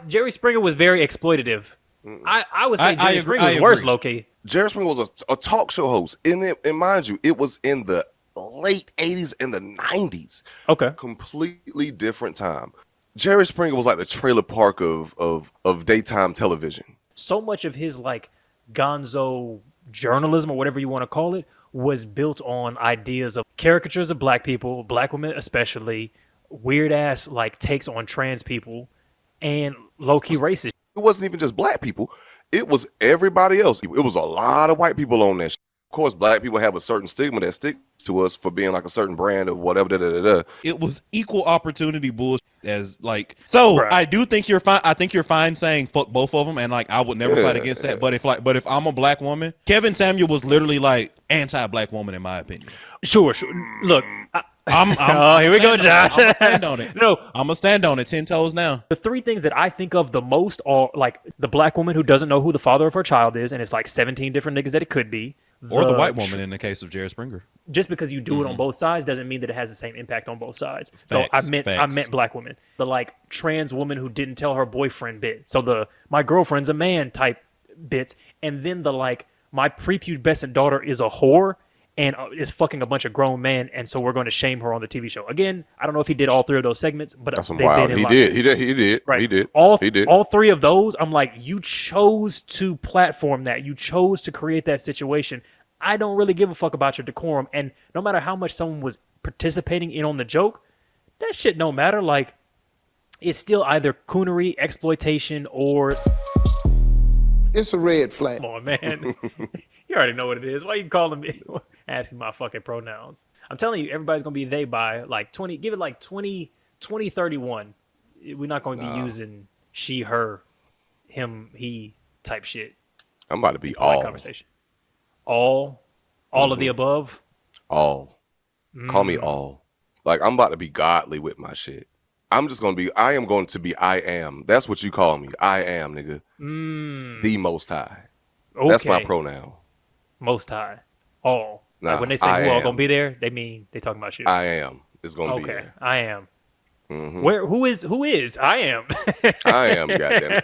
Jerry Springer was very exploitative. I would say Jerry Springer was worse, low key. Jerry Springer was a talk show host, and mind you, it was in the late 80s and the 90s. Okay. Completely different time. Jerry Springer was like the trailer park of daytime television. So much of his like gonzo journalism or whatever you want to call it was built on ideas of caricatures of black people, black women especially, weird ass like takes on trans people, and low key racist. It wasn't even just black people. It was everybody else. It was a lot of white people on that shit. Of course, black people have a certain stigma that sticks to us for being like a certain brand of whatever. It was equal opportunity bullshit as like. So right. I do think you're fine. I think you're fine saying fuck both of them, and like I would never fight against that. But if I'm a black woman, Kevin Samuel was literally like anti-black woman in my opinion. Sure. Look. Here we go, Josh. I'm gonna stand on it. No, I'm gonna stand on it 10 toes now. The three things that I think of the most are like the black woman who doesn't know who the father of her child is, and it's like 17 different niggas that it could be. Or the white woman in the case of Jerry Springer. Just because you do it on both sides doesn't mean that it has the same impact on both sides. So I meant black women. The like trans woman who didn't tell her boyfriend bit. So the my girlfriend's a man type bits, and then the like my prepubescent daughter is a whore and is fucking a bunch of grown men, and so we're going to shame her on the TV show. Again, I don't know if he did all three of those segments, but that's wild. He did. Right. He did. All three of those, I'm like, you chose to platform that. You chose to create that situation. I don't really give a fuck about your decorum, and no matter how much someone was participating in on the joke, that shit don't matter. Like, it's still either coonery, exploitation, or... It's a red flag. Come on, man. You already know what it is. Why you calling me? Asking my fucking pronouns. I'm telling you, everybody's going to be they by like 20. Give it like 2031. We're not going to be using she, her, him, he type shit. I'm about to be all. Conversation. All of the above? All. Call me all. Like, I'm about to be godly with my shit. I'm just going to be, I am going to be I am. That's what you call me. I am, nigga. The Most High. Okay. That's my pronoun. Most High. All. Nah, like when they say who all going to be there, they mean they talking about shit. I am. It's going to be there. Okay. I am. Mm-hmm. Who is? I am. I am, goddamn.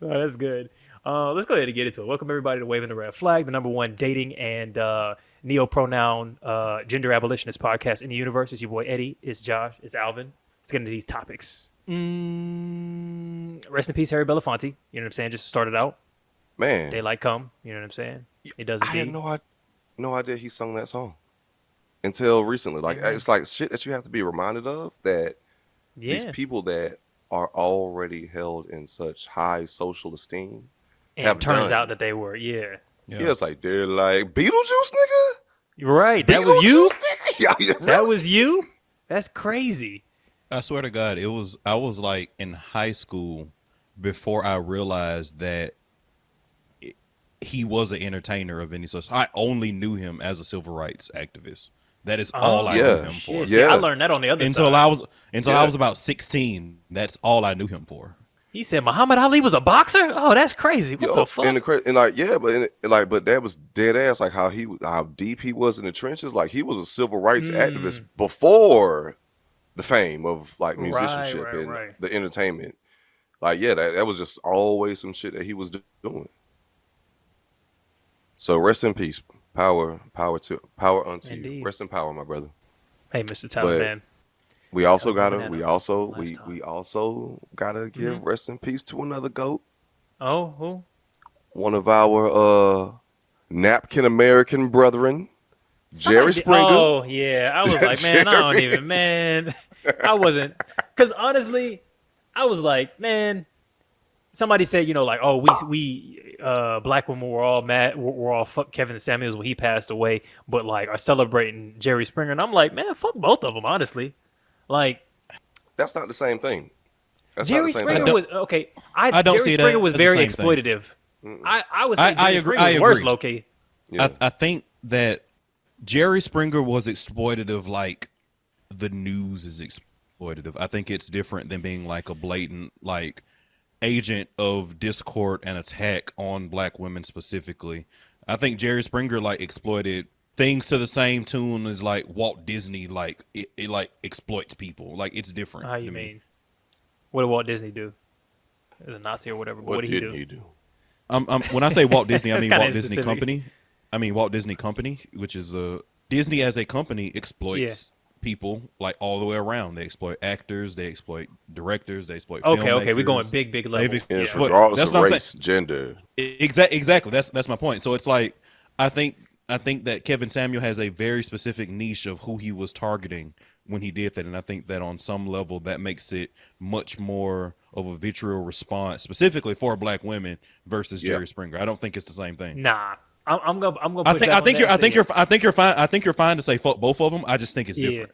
Oh, that's good. Let's go ahead and get into it. Welcome everybody to Waving the Red Flag, the #1 dating and neo-pronoun gender abolitionist podcast in the universe. It's your boy Eddy. It's Josh. It's Alvin. Let's get into these topics. Rest in peace, Harry Belafonte. You know what I'm saying? Just started out. Man. Daylight come. You know what I'm saying? It does. I had no idea he sung that song until recently. Like, it's like shit that you have to be reminded of, that these people that are already held in such high social esteem. And it turns out that they were, yeah. It's like, they're like, Beetlejuice, nigga? You're right. That was you? That was you? That's crazy. I swear to God, I was like in high school before I realized that he was an entertainer of any sort. I only knew him as a civil rights activist. That is all I knew him for. See, I learned that on the other side. I was about 16. That's all I knew him for. He said Muhammad Ali was a boxer? Oh, that's crazy. What the fuck? But that was dead ass. Like how deep he was in the trenches. Like he was a civil rights activist before the fame of like musicianship and the entertainment. Like, that was just always some shit that he was doing. So rest in peace. Power unto Indeed. You. Rest in power, my brother. Hey, Mr. Taliban. We also gotta give rest in peace to another GOAT. Oh, who? One of our napkin American brethren, Jerry Springer. Oh yeah, I was like, man, I don't even, man. I wasn't, because honestly, I was like, man. Somebody said, like, oh, we black women were all mad, we're all fuck Kevin Samuels when he passed away, but like are celebrating Jerry Springer, and I'm like, man, fuck both of them, honestly. Like, that's not the same thing. Jerry Springer was okay. Jerry Springer was very exploitative. I would say Jerry Springer was worse, low key. Yeah. I think that Jerry Springer was exploitative, like the news is exploitative. I think it's different than being like a blatant like agent of discord and attack on black women specifically. I think Jerry Springer like exploited things to the same tune as like Walt Disney, like it like exploits people. Like it's different. How you mean? What did Walt Disney do? As a Nazi or whatever. What did he do? When I say Walt Disney, I mean Walt Disney specific. Company. I mean Walt Disney Company, which is Disney as a company exploits people like all the way around. They exploit actors, they exploit directors, they exploit filmmakers. Okay, we're going big level. Regardless of race, gender. Exactly. That's my point. So it's like I think that Kevin Samuel has a very specific niche of who he was targeting when he did that, and I think that on some level that makes it much more of a vitriol response, specifically for black women versus Jerry Springer. I don't think it's the same thing. Nah, I'm gonna. I think you're fine. I think you're fine to say fuck both of them. I just think it's different.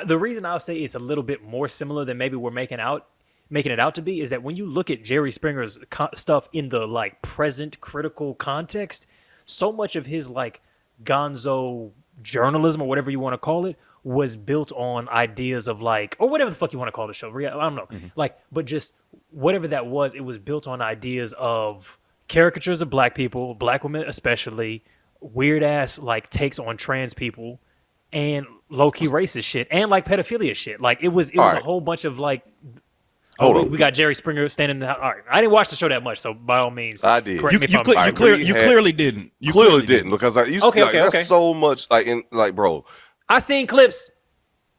The reason I'll say it's a little bit more similar than maybe we're making it out to be is that when you look at Jerry Springer's stuff in the like present critical context, so much of his like gonzo journalism or whatever you want to call it was built on ideas of like, or whatever the fuck you want to call the show. I don't know. Like, but just whatever that was, it was built on ideas of caricatures of black people, black women especially, weird ass like takes on trans people, and low key racist shit, and like pedophilia shit. Like it was a whole bunch of like. We got Jerry Springer standing in the house. All right, I didn't watch the show that much, so by all means, I did. You clearly didn't. You clearly didn't because that's so much like bro. I seen clips.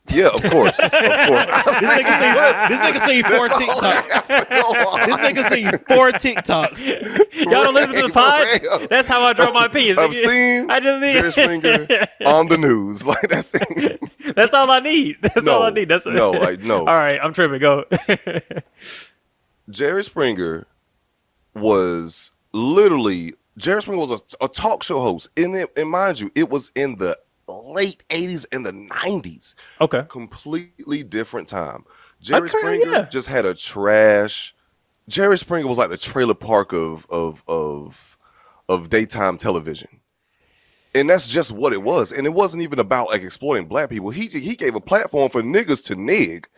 Yeah, of course. This nigga seen 4 TikToks. This nigga seen 4 TikToks. Y'all don't listen to the pod? That's how I draw my opinions. I've seen Jerry Springer on the news. Like that's it. That's all I need. That's all I need. No. All right, I'm tripping. Go. Jerry Springer was a talk show host. And mind you, it was in the late 80s and the 90s. Okay. Completely different time. Jerry Springer just had a trash. Jerry Springer was like the trailer park of daytime television. And that's just what it was. And it wasn't even about like exploiting black people. He gave a platform for niggas to nig.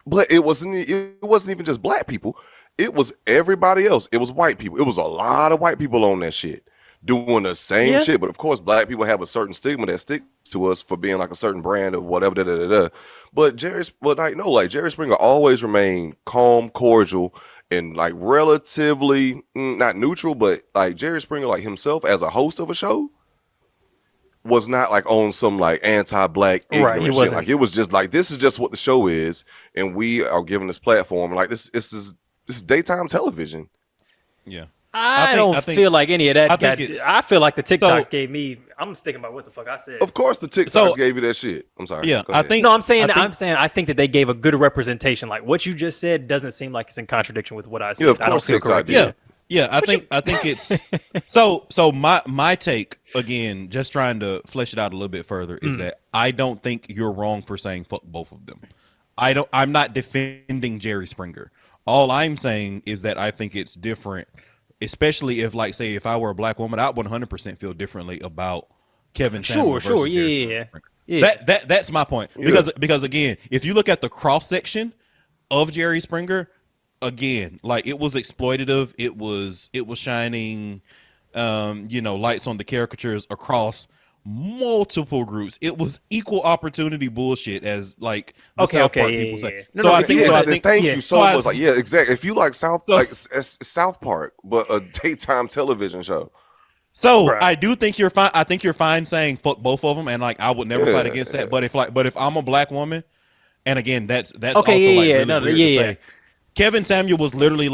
But it wasn't even just black people. It was everybody else. It was white people. It was a lot of white people on that shit doing the same shit. But of course, black people have a certain stigma that sticks to us for being like a certain brand of whatever. But Jerry Springer always remained calm, cordial, and like relatively not neutral, but like Jerry Springer, like himself as a host of a show, was not like on some like anti-black ignorant shit. Like it was just like, this is just what the show is, and we are given this platform. Like this is daytime television. Yeah. I don't feel like any of that. I feel like the TikToks gave me. I'm sticking by what the fuck I said. Of course, the TikToks gave you that shit. I'm sorry. Yeah, I'm saying I think that they gave a good representation. Like what you just said doesn't seem like it's in contradiction with what I said. Yeah, of course, TikTok did. Yeah. I think it's so. My take again, just trying to flesh it out a little bit further, is that I don't think you're wrong for saying fuck both of them. I'm not defending Jerry Springer. All I'm saying is that I think it's different. Especially if, like, say, if I were a black woman, I would 100% feel differently about Kevin Samuel versus Jerry Springer. That's my point. Because again, if you look at the cross section of Jerry Springer, again, like it was exploitative. It was shining, lights on the caricatures across multiple groups. It was equal opportunity bullshit, as like the South Park people say. Thank you so much. Like, yeah, exactly. If you like South Park, but a daytime television show. So I do think you're fine. I think you're fine saying fuck both of them, and like I would never fight against that. But if I'm a black woman, and again, that's also weird to say. Kevin Samuel was literally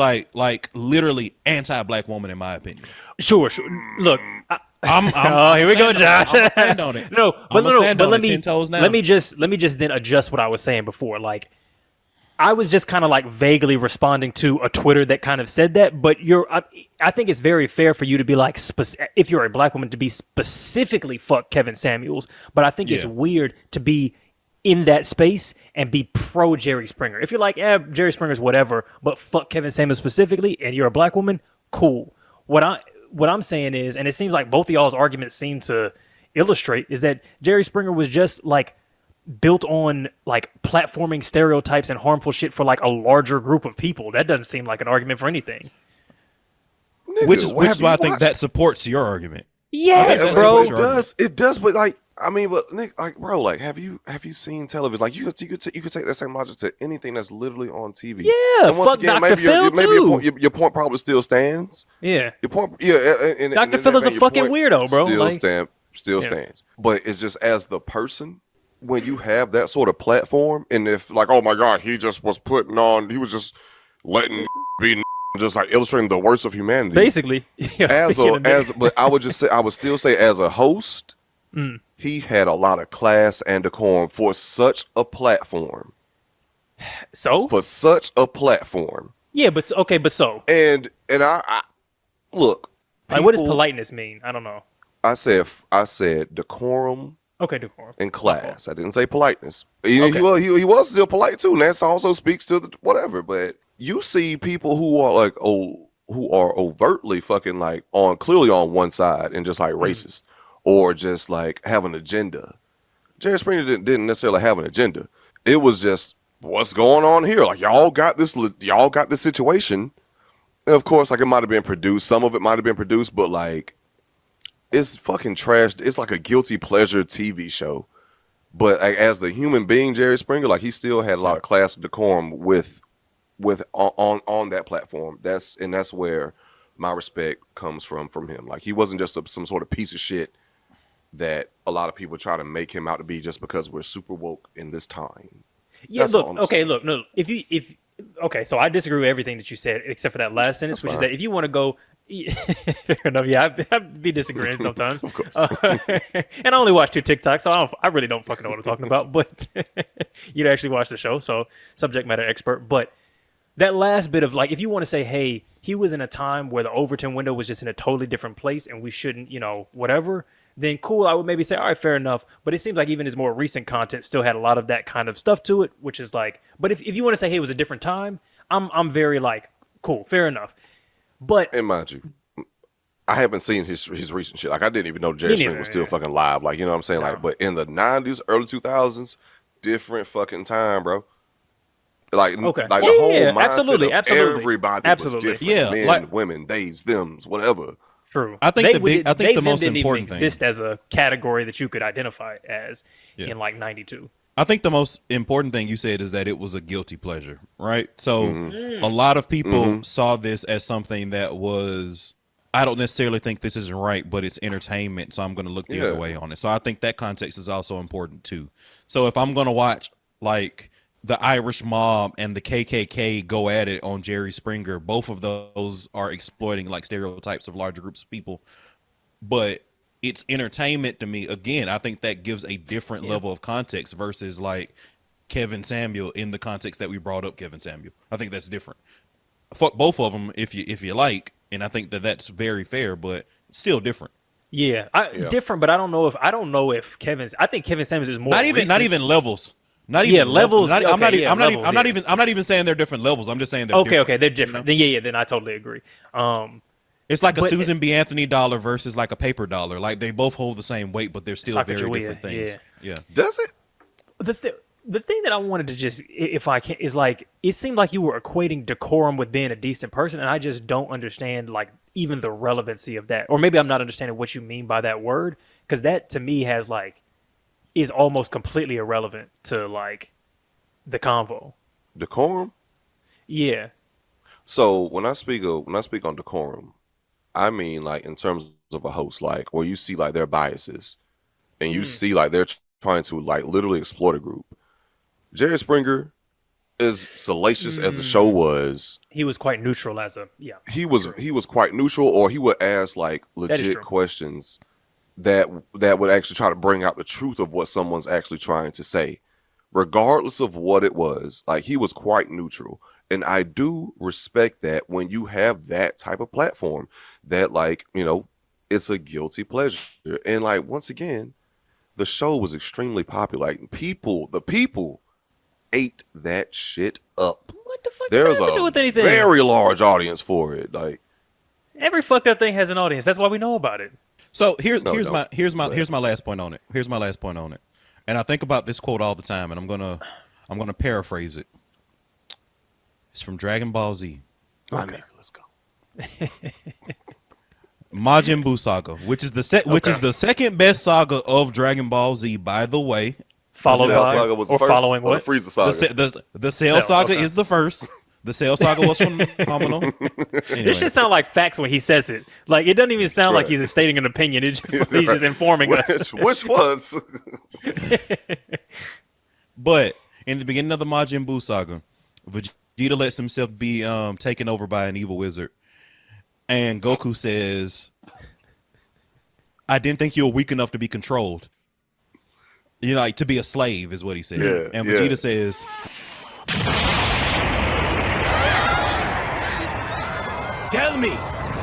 literally anti-black woman in my opinion. Sure. Look. Here we go, Josh. I'm gonna stand on it. Let me just then adjust what I was saying before. Like, I was just kind of like vaguely responding to a Twitter that kind of said that. But I think it's very fair for you to be like, if you're a black woman, to be specifically fuck Kevin Samuels. But I think it's weird to be in that space and be pro Jerry Springer. If you're like, Jerry Springer's whatever, but fuck Kevin Samuels specifically, and you're a black woman, cool. What I'm saying is, and it seems like both of y'all's arguments seem to illustrate, is that Jerry Springer was just like built on like platforming stereotypes and harmful shit for like a larger group of people. That doesn't seem like an argument for anything. Nigga, which is why I think that supports your argument. Yes, bro. It does. But like, I mean, but Nick, like, bro, like, have you seen television? Like, you could take that same logic to anything that's literally on TV. Yeah, and once fuck again, Dr. Phil too. Your point probably still stands. Yeah, your point, yeah. Dr. Phil is a fucking weirdo, bro. Still stands. But it's just as the person, when you have that sort of platform, and if like, oh my God, he just was he was just letting be. Just like illustrating the worst of humanity, basically. But I would still say, as a host, he had a lot of class and decorum for such a platform. So for such a platform, yeah, but okay, but so and I look. Like, what does politeness mean? I don't know. I said decorum. Okay, decorum and class. I didn't say politeness. He was still polite too, and that also speaks to the whatever. But you see people who are like who are overtly fucking like clearly on one side and just like racist or just like have an agenda. Jerry Springer didn't necessarily have an agenda. It was just what's going on here. Like y'all got this situation. And of course, like it might have been produced. Some of it might have been produced, but like it's fucking trash. It's like a guilty pleasure TV show. But like, as the human being, Jerry Springer, like he still had a lot of class and decorum on that platform. That's where my respect comes from him. Like he wasn't just some sort of piece of shit that a lot of people try to make him out to be just because we're super woke in this time. Yeah, look, no. Okay, so I disagree with everything that you said except for that last sentence, which is that if you want to go, fair enough. Yeah, I'd be disagreeing sometimes. Of course. And I only watch 2 TikToks, so I really don't fucking know what I'm talking about. But you'd actually watch the show, so subject matter expert. But that last bit of like, if you want to say, hey, he was in a time where the Overton window was just in a totally different place, and we shouldn't, whatever. Then cool, I would maybe say, all right, fair enough. But it seems like even his more recent content still had a lot of that kind of stuff to it, which is like, but if you want to say, hey, it was a different time, I'm very like, cool, fair enough. But and mind you, I haven't seen his recent shit. Like I didn't even know Jerry Springer was still fucking live. Like, you know what I'm saying? Like, but in the 90s, early 2000s, different fucking time, bro. Like, okay. Like the whole mindset absolutely. Everybody was different. Yeah, men, like, women, theys, thems, whatever. True. I think the most didn't important even exist as a category that you could identify as in like 92. I think the most important thing you said is that it was a guilty pleasure, right? So a lot of people saw this as something that was, I don't necessarily think this isn't right, but it's entertainment, so I'm going to look the other way on it. So I think that context is also important too. So if I'm going to watch like the Irish Mob and the KKK go at it on Jerry Springer, both of those are exploiting like stereotypes of larger groups of people, but it's entertainment to me. Again, I think that gives a different level of context versus like Kevin Samuel in the context that we brought up Kevin Samuel. I think that's different. Fuck both of them if you like, and I think that's very fair, but still different. Yeah, different, but I don't know if I think Kevin Samuels is more not even levels. Not even levels. I'm not even saying they're different levels. I'm just saying they're different. Okay, they're different. Then I totally agree. It's like a Susan B. Anthony dollar versus like a paper dollar. Like they both hold the same weight, but they're still very different things. Yeah. Does it? The thing that I wanted to just, if I can, is like, it seemed like you were equating decorum with being a decent person, and I just don't understand like even the relevancy of that. Or maybe I'm not understanding what you mean by that word, because that to me is almost completely irrelevant to like the convo. Decorum? Yeah. So when I speak on decorum, I mean like in terms of a host, like where you see like their biases and you see like they're trying to like literally exploit a group. Jerry Springer, as salacious as the show was, he was quite neutral he was quite neutral, or he would ask like legit questions that would actually try to bring out the truth of what someone's actually trying to say, regardless of what it was. Like he was quite neutral. And I do respect that when you have that type of platform that like, it's a guilty pleasure. And like, once again, the show was extremely popular. Like the people ate that shit up. What the fuck does that have to do with anything? There's a very large audience for it. Like every fucked up thing has an audience. That's why we know about it. So here's my last point on it. And I think about this quote all the time, and I'm gonna paraphrase it. It's from Dragon Ball Z. Okay, let's go. Majin Buu saga, which is the second best saga of Dragon Ball Z, by the way. Followed the Cell by Saga was the or first, following or what? the Frieza Saga. The Cell Saga is the first. The Cell Saga was phenomenal. Anyway. This should sound like facts when he says it. Like it doesn't even sound like he's stating an opinion. It just he's just informing us. Which was. But in the beginning of the Majin Buu saga, Vegeta lets himself be taken over by an evil wizard, and Goku says, "I didn't think you were weak enough to be controlled. You know, like to be a slave," is what he said. Yeah, and Vegeta says, Tell me,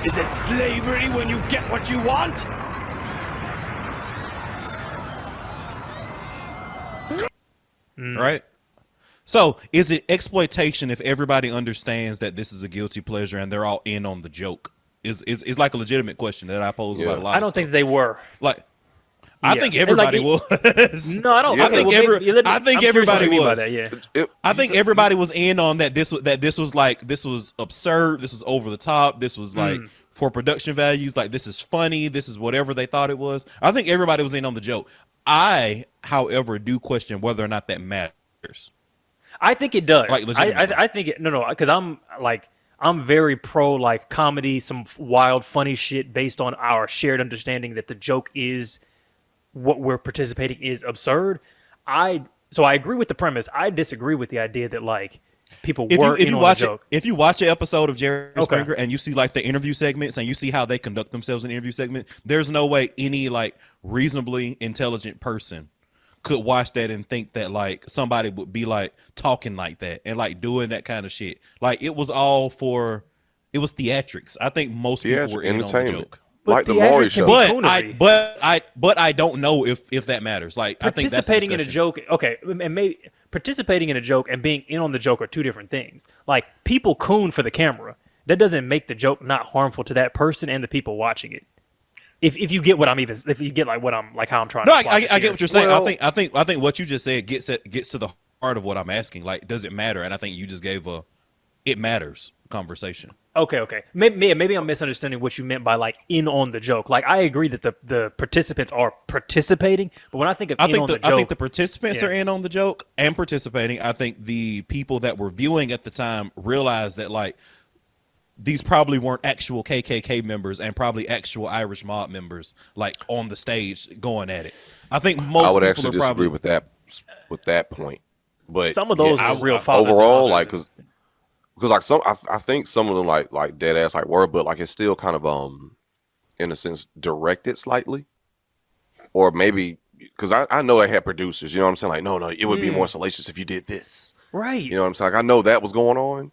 is it slavery when you get what you want? right? So, is it exploitation if everybody understands that this is a guilty pleasure and they're all in on the joke? Is like a legitimate question that I pose about a lot. I don't think they were. Like, I think everybody was. No, I don't. Yeah. Okay, I think everybody was. That, I think everybody was in on that. This was absurd. This was over the top. This was like for production values. Like this is funny. This is whatever they thought it was. I think everybody was in on the joke. I, however, do question whether or not that matters. I think it does. Like, I think it. No, because I'm very pro like comedy, some wild, funny shit based on our shared understanding that the joke is what we're participating is absurd. So I agree with the premise. I disagree with the idea that like people were in on the joke. If you watch an episode of Jerry Springer and you see like the interview segments and you see how they conduct themselves in the interview segment, there's no way any like reasonably intelligent person could watch that and think that like somebody would be like talking like that and like doing that kind of shit. Like it was theatrics. I think most people were in on the joke. Like the Maury show. But I don't know if that matters. Like participating in a joke, okay, and maybe participating in a joke and being in on the joke are two different things. Like people coon for the camera. That doesn't make the joke not harmful to that person and the people watching it. If you get what I'm if you get like what I'm like how I'm trying to I get what you're saying. Well, I think what you just said gets to the heart of what I'm asking. Like, does it matter? And I think you just gave it matters conversation. Okay. Maybe I'm misunderstanding what you meant by like in on the joke. Like I agree that the participants are participating, but when I think of the joke, I think the participants are in on the joke and participating. I think the people that were viewing at the time realized that like these probably weren't actual KKK members and probably actual Irish mob members like on the stage going at it. I think most I would people actually are probably disagree with that point. But some of those are real fathers overall, like because like I think some of them like dead ass like were, but like it's still kind of in a sense directed slightly, or maybe because I know they had producers. You know what I'm saying? Like no, it would be more salacious if you did this. Right. You know what I'm saying? Like I know that was going on.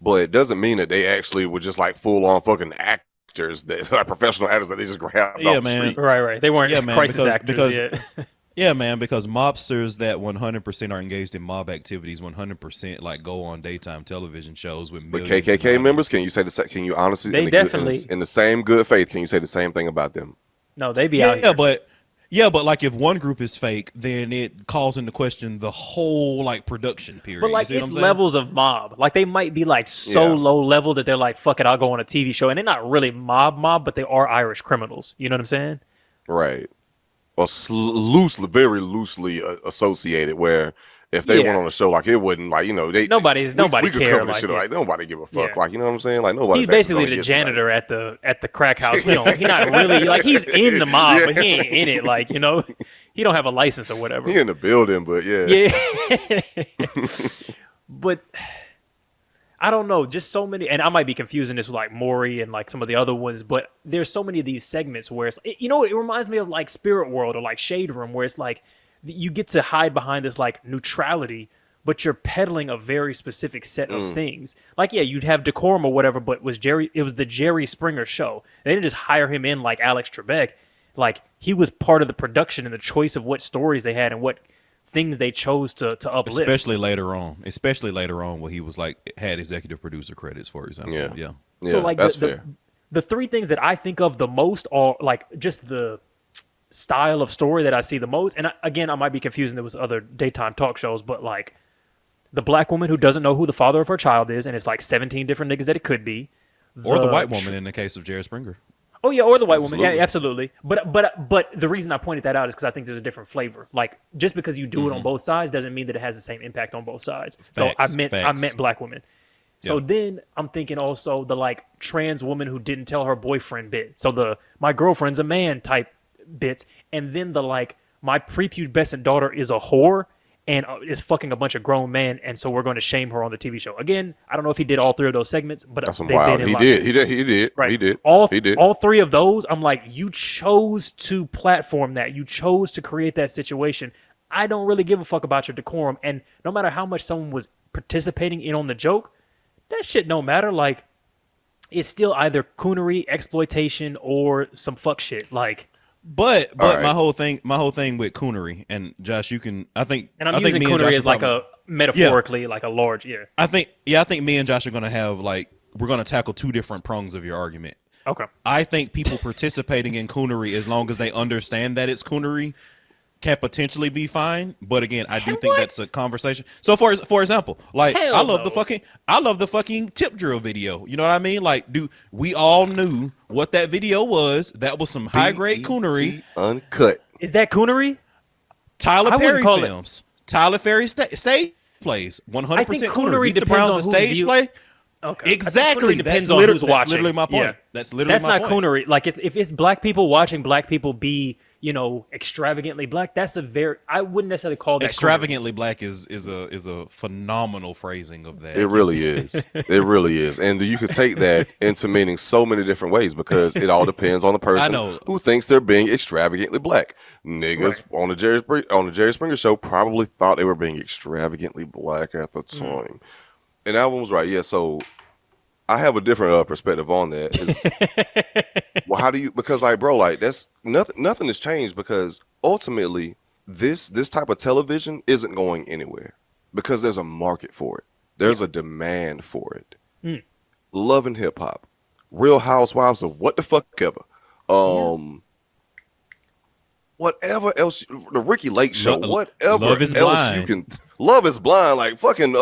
But it doesn't mean that they actually were just like full on fucking actors, that like professional actors that they just grabbed off the street. Right. They weren't crisis actors yet. Yeah, man, because mobsters that 100% are engaged in mob activities 100% like go on daytime television shows with millions. But KKK members, can you say can you honestly they definitely in the same good faith, can you say the same thing about them? No, they be out here. But like if one group is fake, then it calls into question the whole like production period. But like it's levels of mob. Like they might be like so low level that they're like, fuck it, I'll go on a TV show. And they're not really mob, but they are Irish criminals. You know what I'm saying? Right. Or very loosely associated where if they went on a show, like it wouldn't like, nobody care. Like nobody give a fuck. Yeah. Like, you know what I'm saying? Like nobody. He's basically the janitor at the crack house. He's not really like he's in the mob, but he ain't in it. Like, he don't have a license or whatever. He in the building, but But I don't know, just so many, and I might be confusing this with like Maury and like some of the other ones, but there's so many of these segments where it's, it reminds me of like Spirit World or like Shade Room, where it's like you get to hide behind this like neutrality, but you're peddling a very specific set of things. Like, you'd have decorum or whatever, but it was the Jerry Springer show. They didn't just hire him in like Alex Trebek. Like, he was part of the production and the choice of what stories they had and what things they chose to uplift. Especially later on where he was like had executive producer credits, for example. Yeah. So like that's fair. The three things that I think of the most are like just the style of story that I see the most. And again, I might be confusing. There was other daytime talk shows, but like the black woman who doesn't know who the father of her child is, and it's like 17 different niggas that it could be. Or the white woman in the case of Jerry Springer. Oh yeah, or the white woman. Yeah, absolutely. But the reason I pointed that out is because I think there's a different flavor. Like just because you do it on both sides doesn't mean that it has the same impact on both sides. So I meant black women. So then I'm thinking also the like trans woman who didn't tell her boyfriend bit. So the my girlfriend's a man type bits, and then the like my prepubescent daughter is a whore and is fucking a bunch of grown men, and so we're going to shame her on the TV show. Again, I don't know if he did all three of those segments, but that's wild. He did. Right. He did. All three of those, I'm like, you chose to platform that. You chose to create that situation. I don't really give a fuck about your decorum, and no matter how much someone was participating in on the joke, that shit don't matter. Like, it's still either coonery, exploitation, or some fuck shit. Like, but right. my whole thing with coonery, and Josh, you can I'm using coonery as like a metaphorically like a large I think me and Josh are gonna have like we're gonna tackle two different prongs of your argument. Okay. I think people participating in coonery, as long as they understand that it's coonery, can potentially be fine. But again, I do think that's a conversation. So for example, like I love the fucking tip drill video. You know what I mean? Like, we all knew what that video was. That was some high grade coonery. Uncut. Is that coonery? Tyler Perry films. Tyler Perry stage plays. 100% I think coonery depends on stage play. Okay. Exactly. Depends on who's watching. That's literally my point. Yeah. That's literally my point. That's not coonery. Like, if it's black people watching black people be, extravagantly black, that's I wouldn't necessarily call that extravagantly coonery. Black is a phenomenal phrasing of that. It really is. It really is. And you could take that into meaning so many different ways because it all depends on the person who thinks they're being extravagantly black. Niggas on the Jerry Springer show probably thought they were being extravagantly black at the time. And Alvin was right. Yeah, so I have a different perspective on that. Well, how do you? Because like, bro, like that's nothing. Nothing has changed because ultimately, this type of television isn't going anywhere because there's a market for it. There's a demand for it. Love and hip hop, Real Housewives of what the fuck ever, whatever else, the Ricky Lake Show, whatever Love is else blind. you can. Love is Blind, like fucking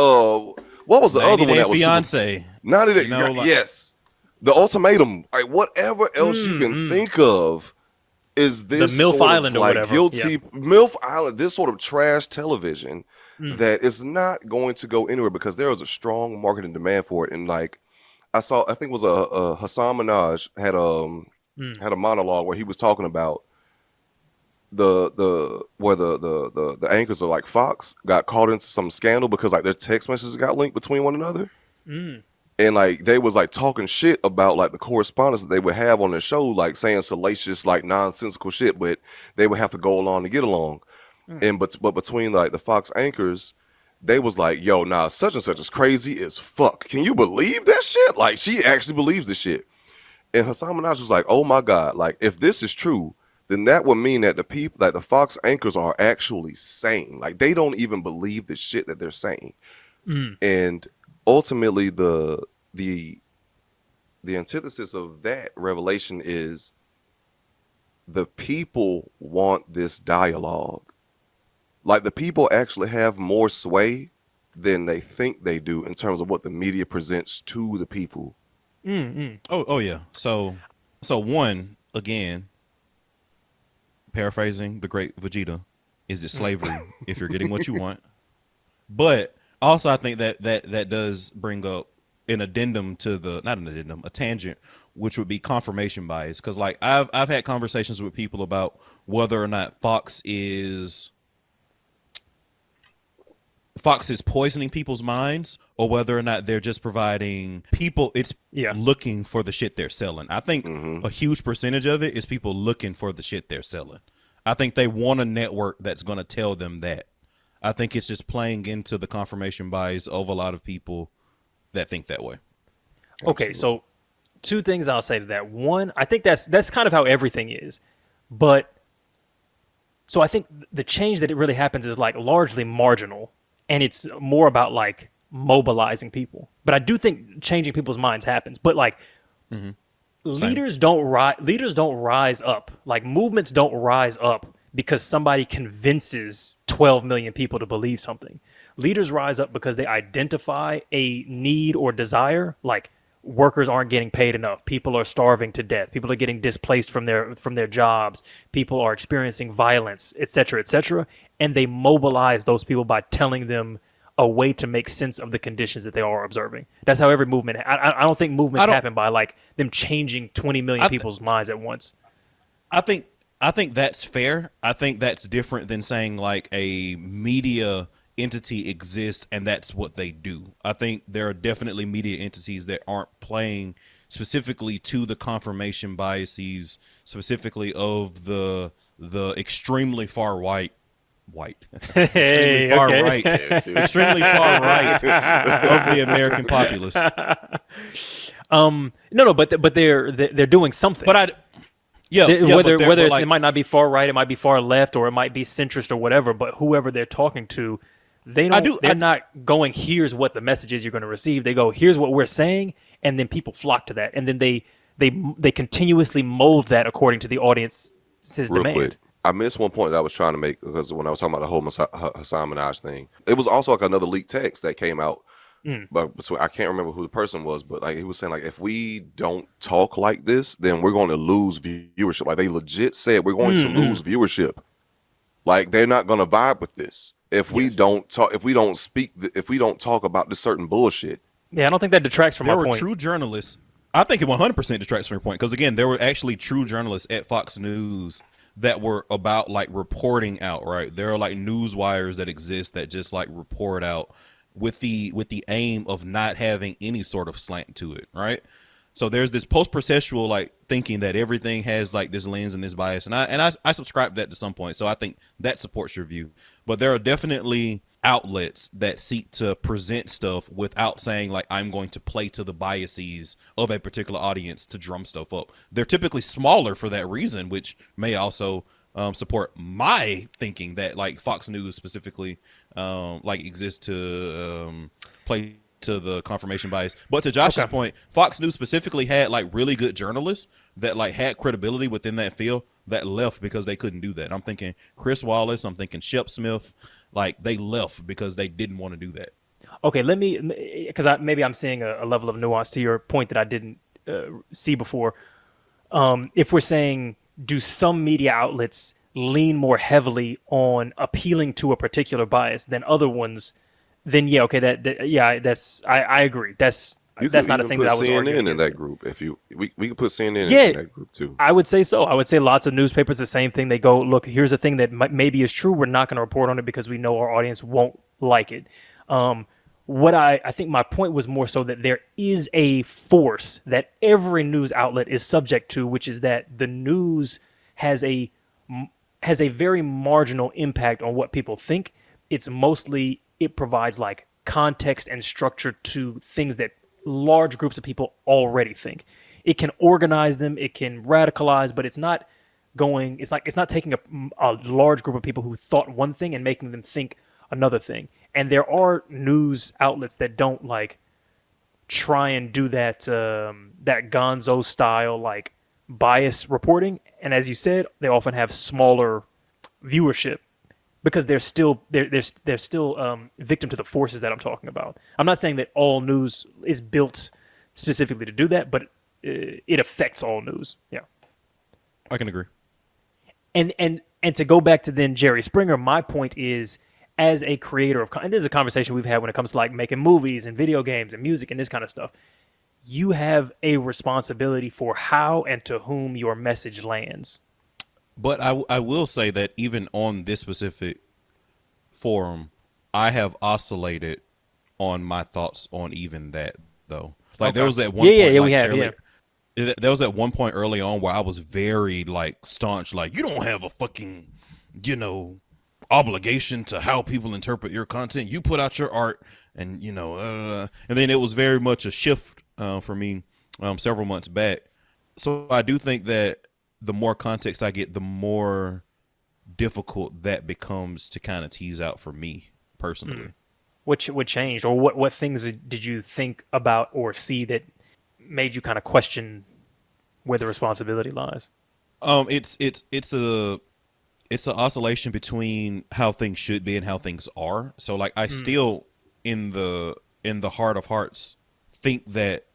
what was the other one that was Fiance? 90 Day, yes. The Ultimatum, like whatever else you can think of, is this the MILF sort Island of or like whatever. guilty MILF Island, this sort of trash television that is not going to go anywhere because there is a strong marketing demand for it. And like I think it was a Hassan Minaj had a monologue where he was talking about the anchors of like Fox got caught into some scandal because like their text messages got linked between one another. And like they was like talking shit about like the correspondence that they would have on their show, like saying salacious, like nonsensical shit, but they would have to go along to get along. But between like the Fox anchors, they was like, yo, nah, such and such is crazy as fuck. Can you believe that shit? Like she actually believes this shit. And Hassan Minaj was like, oh my God, like if this is true, then that would mean that the people, that the Fox anchors are actually sane. Like they don't even believe the shit that they're saying. And ultimately the antithesis of that revelation is the people want this dialogue. Like the people actually have more sway than they think they do in terms of what the media presents to the people. Oh yeah. So one, again, paraphrasing the great Vegeta, is it slavery if you're getting what you want? But also, I think that does bring up an addendum to a tangent, which would be confirmation bias. Because like I've had conversations with people about whether or not Fox is poisoning people's minds or whether or not they're just providing people looking for the shit they're selling. I think a huge percentage of it is people looking for the shit they're selling. I think they want a network that's going to tell them that. I think it's just playing into the confirmation bias of a lot of people that think that way. Okay, so two things I'll say to that. One, I think that's kind of how everything is. But so I think the change that it really happens is like largely marginal, and it's more about like mobilizing people. But I do think changing people's minds happens. But like leaders don't rise up. Like movements don't rise up because somebody convinces 12 million people to believe something. Leaders rise up because they identify a need or desire. Like workers aren't getting paid enough. People are starving to death. People are getting displaced from their jobs. People are experiencing violence, etc., and they mobilize those people by telling them a way to make sense of the conditions that they are observing. That's how every movement. I don't think movements happen by like them changing 20 million people's minds at once. I think that's fair. I think that's different than saying like a media entity exists and that's what they do. I think there are definitely media entities that aren't playing specifically to the confirmation biases, specifically of the extremely far extremely far right of the American populace. No, but they're doing something. But it might not be far right, it might be far left, or it might be centrist or whatever. But whoever they're talking to, they're not going, here's what the message is you're going to receive. They go, here's what we're saying, and then people flock to that, and then they continuously mold that according to the audience's demand. Quick. I missed one point that I was trying to make, because when I was talking about the whole Hassan Minaj thing, it was also like another leaked text that came out. But so I can't remember who the person was, but like he was saying, like, if we don't talk like this, then we're going to lose viewership. Like they legit said, we're going to lose viewership. Like they're not going to vibe with this if we don't talk, if we don't speak, if we don't talk about this certain bullshit. Yeah, I don't think that detracts from my point. There were true journalists. I think it 100% detracts from your point, because again, there were actually true journalists at Fox News that were about like reporting out. Right, there are like news wires that exist that just like report out with the aim of not having any sort of slant to it, right? So there's this post-processual like thinking that everything has like this lens and this bias, and I subscribe to that to some point. So I think that supports your view. But there are definitely outlets that seek to present stuff without saying like I'm going to play to the biases of a particular audience to drum stuff up. They're typically smaller for that reason, which may also support my thinking that like Fox News specifically like exists to play to the confirmation bias. But to Josh's point, Fox News specifically had like really good journalists that like had credibility within that field that left because they couldn't do that. I'm thinking Chris Wallace, I'm thinking Shep Smith, like they left because they didn't want to do that. Okay, let me, because maybe I'm seeing a level of nuance to your point that I didn't see before. If we're saying, do some media outlets lean more heavily on appealing to a particular bias than other ones, then yeah, okay, I agree. That's not a thing that I was arguing CNN in that group. If we could put CNN in that group too. I would say so. I would say lots of newspapers the same thing. They go, look, here's a thing that maybe is true. We're not going to report on it because we know our audience won't like it. What I think my point was more so that there is a force that every news outlet is subject to, which is that the news has a very marginal impact on what people think. It's mostly, it provides like context and structure to things that large groups of people already think. It can organize them, it can radicalize, but it's not taking a large group of people who thought one thing and making them think another thing. And there are news outlets that don't like try and do that gonzo style like bias reporting. And as you said, they often have smaller viewership because they're still victim to the forces that I'm talking about. I'm not saying that all news is built specifically to do that, but it affects all news. Yeah, I can agree. And to go back to then Jerry Springer, my point is, as a creator of, and this is a conversation we've had when it comes to like making movies and video games and music and this kind of stuff, you have a responsibility for how and to whom your message lands. But I will say that even on this specific forum, I have oscillated on my thoughts on even that though. Like there was that one point, there was that one point early on where I was very like staunch, like you don't have a fucking, obligation to how people interpret your content. You put out your art, and and then it was very much a shift for me several months back. So I do think that the more context I get, the more difficult that becomes to kind of tease out for me personally. What changed, or what things did you think about or see that made you kind of question where the responsibility lies? It's an oscillation between how things should be and how things are. So like I still in the heart of hearts think that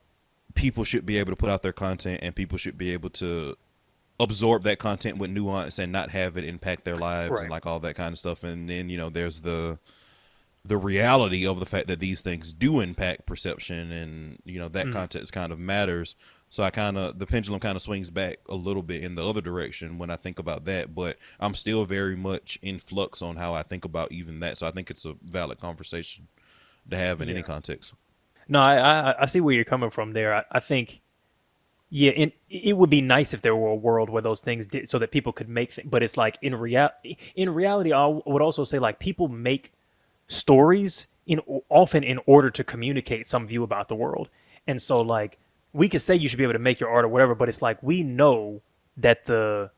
people should be able to put out their content, and people should be able to absorb that content with nuance and not have it impact their lives and like all that kind of stuff. And then, there's the reality of the fact that these things do impact perception, and that context kind of matters. So the pendulum kind of swings back a little bit in the other direction when I think about that, but I'm still very much in flux on how I think about even that. So I think it's a valid conversation to have in any context. No, I see where you're coming from there. I think, it would be nice if there were a world where those things did, so that people could make things. But it's like in reality, I would also say like people make stories often in order to communicate some view about the world. And so like we could say you should be able to make your art or whatever, but it's like we know that the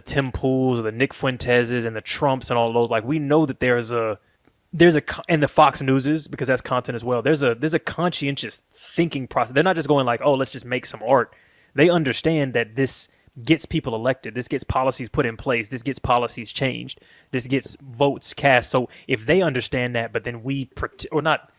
Tim Pools or the Nick Fuenteses and the Trumps and all those, like we know that there's a and the Fox Newses, because that's content as well. There's a conscientious thinking process. They're not just going like, oh, let's just make some art. They understand that this gets people elected. This gets policies put in place. This gets policies changed. This gets votes cast. So if they understand that, but then I'm not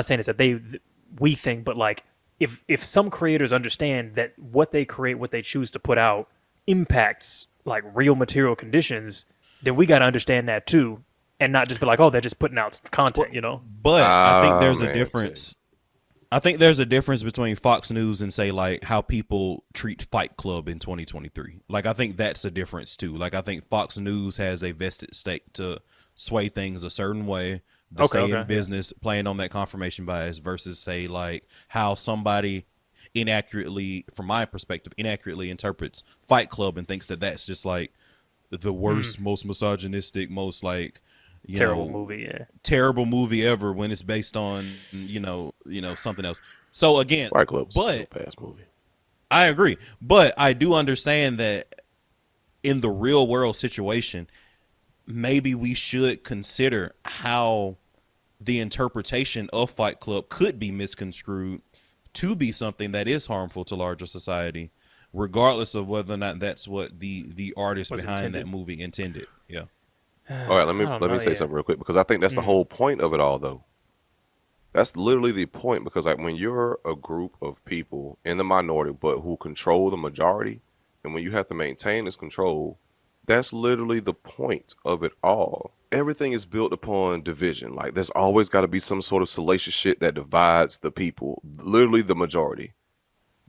saying it's that we think, but like if some creators understand that what they create, what they choose to put out impacts like real material conditions, then we got to understand that too. And not just be like, oh, they're just putting out content, But I think there's a difference. I think there's a difference between Fox News and say like how people treat Fight Club in 2023. Like I think that's a difference too. Like I think Fox News has a vested stake to sway things a certain way, to stay in business, playing on that confirmation bias, versus say like how somebody from my perspective, inaccurately interprets Fight Club and thinks that that's just like the worst, most misogynistic, most like terrible movie ever, when it's based on something else. So again, Fight Club's a past movie. I agree, but I do understand that in the real world situation, maybe we should consider how the interpretation of Fight Club could be misconstrued to be something that is harmful to larger society, regardless of whether or not that's what the artist behind that movie intended. Yeah. All right, let me say something real quick, because I think that's the whole point of it all, though. That's literally the point, because like when you're a group of people in the minority but who control the majority, and when you have to maintain this control, that's literally the point of it all. Everything is built upon division. Like there's always got to be some sort of salacious shit that divides the people, literally the majority.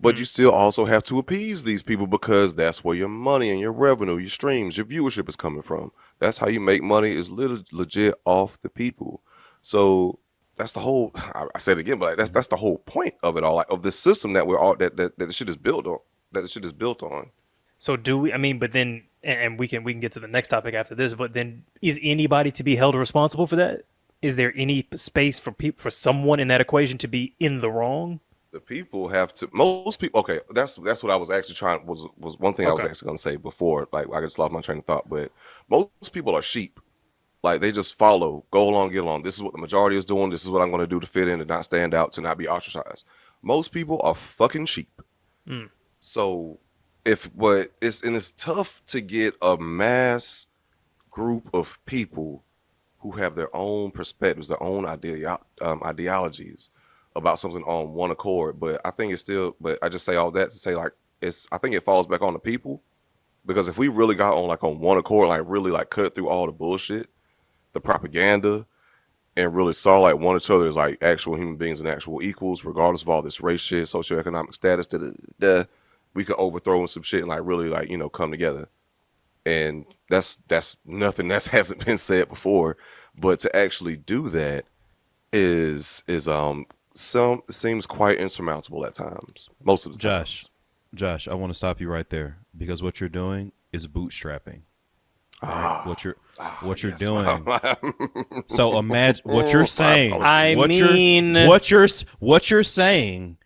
But you still also have to appease these people, because that's where your money and your revenue, your streams, your viewership is coming from. That's how you make money, is legit off the people. So that's the whole, I said it again, but like that's the whole point of it all, like of the system that we're all, that the shit is built on, that the shit is built on. So do we, but then, and we can get to the next topic after this, but then is anybody to be held responsible for that? Is there any space for someone in that equation to be in the wrong? The people have to. Most people. Okay, that's what I was actually trying. Was one thing I was actually going to say before. Like I just lost my train of thought. But most people are sheep. Like they just follow, go along, get along. This is what the majority is doing. This is what I'm going to do to fit in, to not stand out, to not be ostracized. Most people are fucking sheep. So it's tough to get a mass group of people who have their own perspectives, their own ideologies about something on one accord. But I think it's still, but I just say all that to say like I think it falls back on the people, because if we really got on one accord, like really like cut through all the bullshit, the propaganda, and really saw like one each other as like actual human beings and actual equals, regardless of all this race shit, socioeconomic status, we could overthrow some shit and like really like come together. And that's nothing that hasn't been said before, but to actually do that is seems quite insurmountable at times. Most of the time. Josh, I want to stop you right there, because what you're doing is bootstrapping. Right? What you're doing. So imagine what you're saying. What you're saying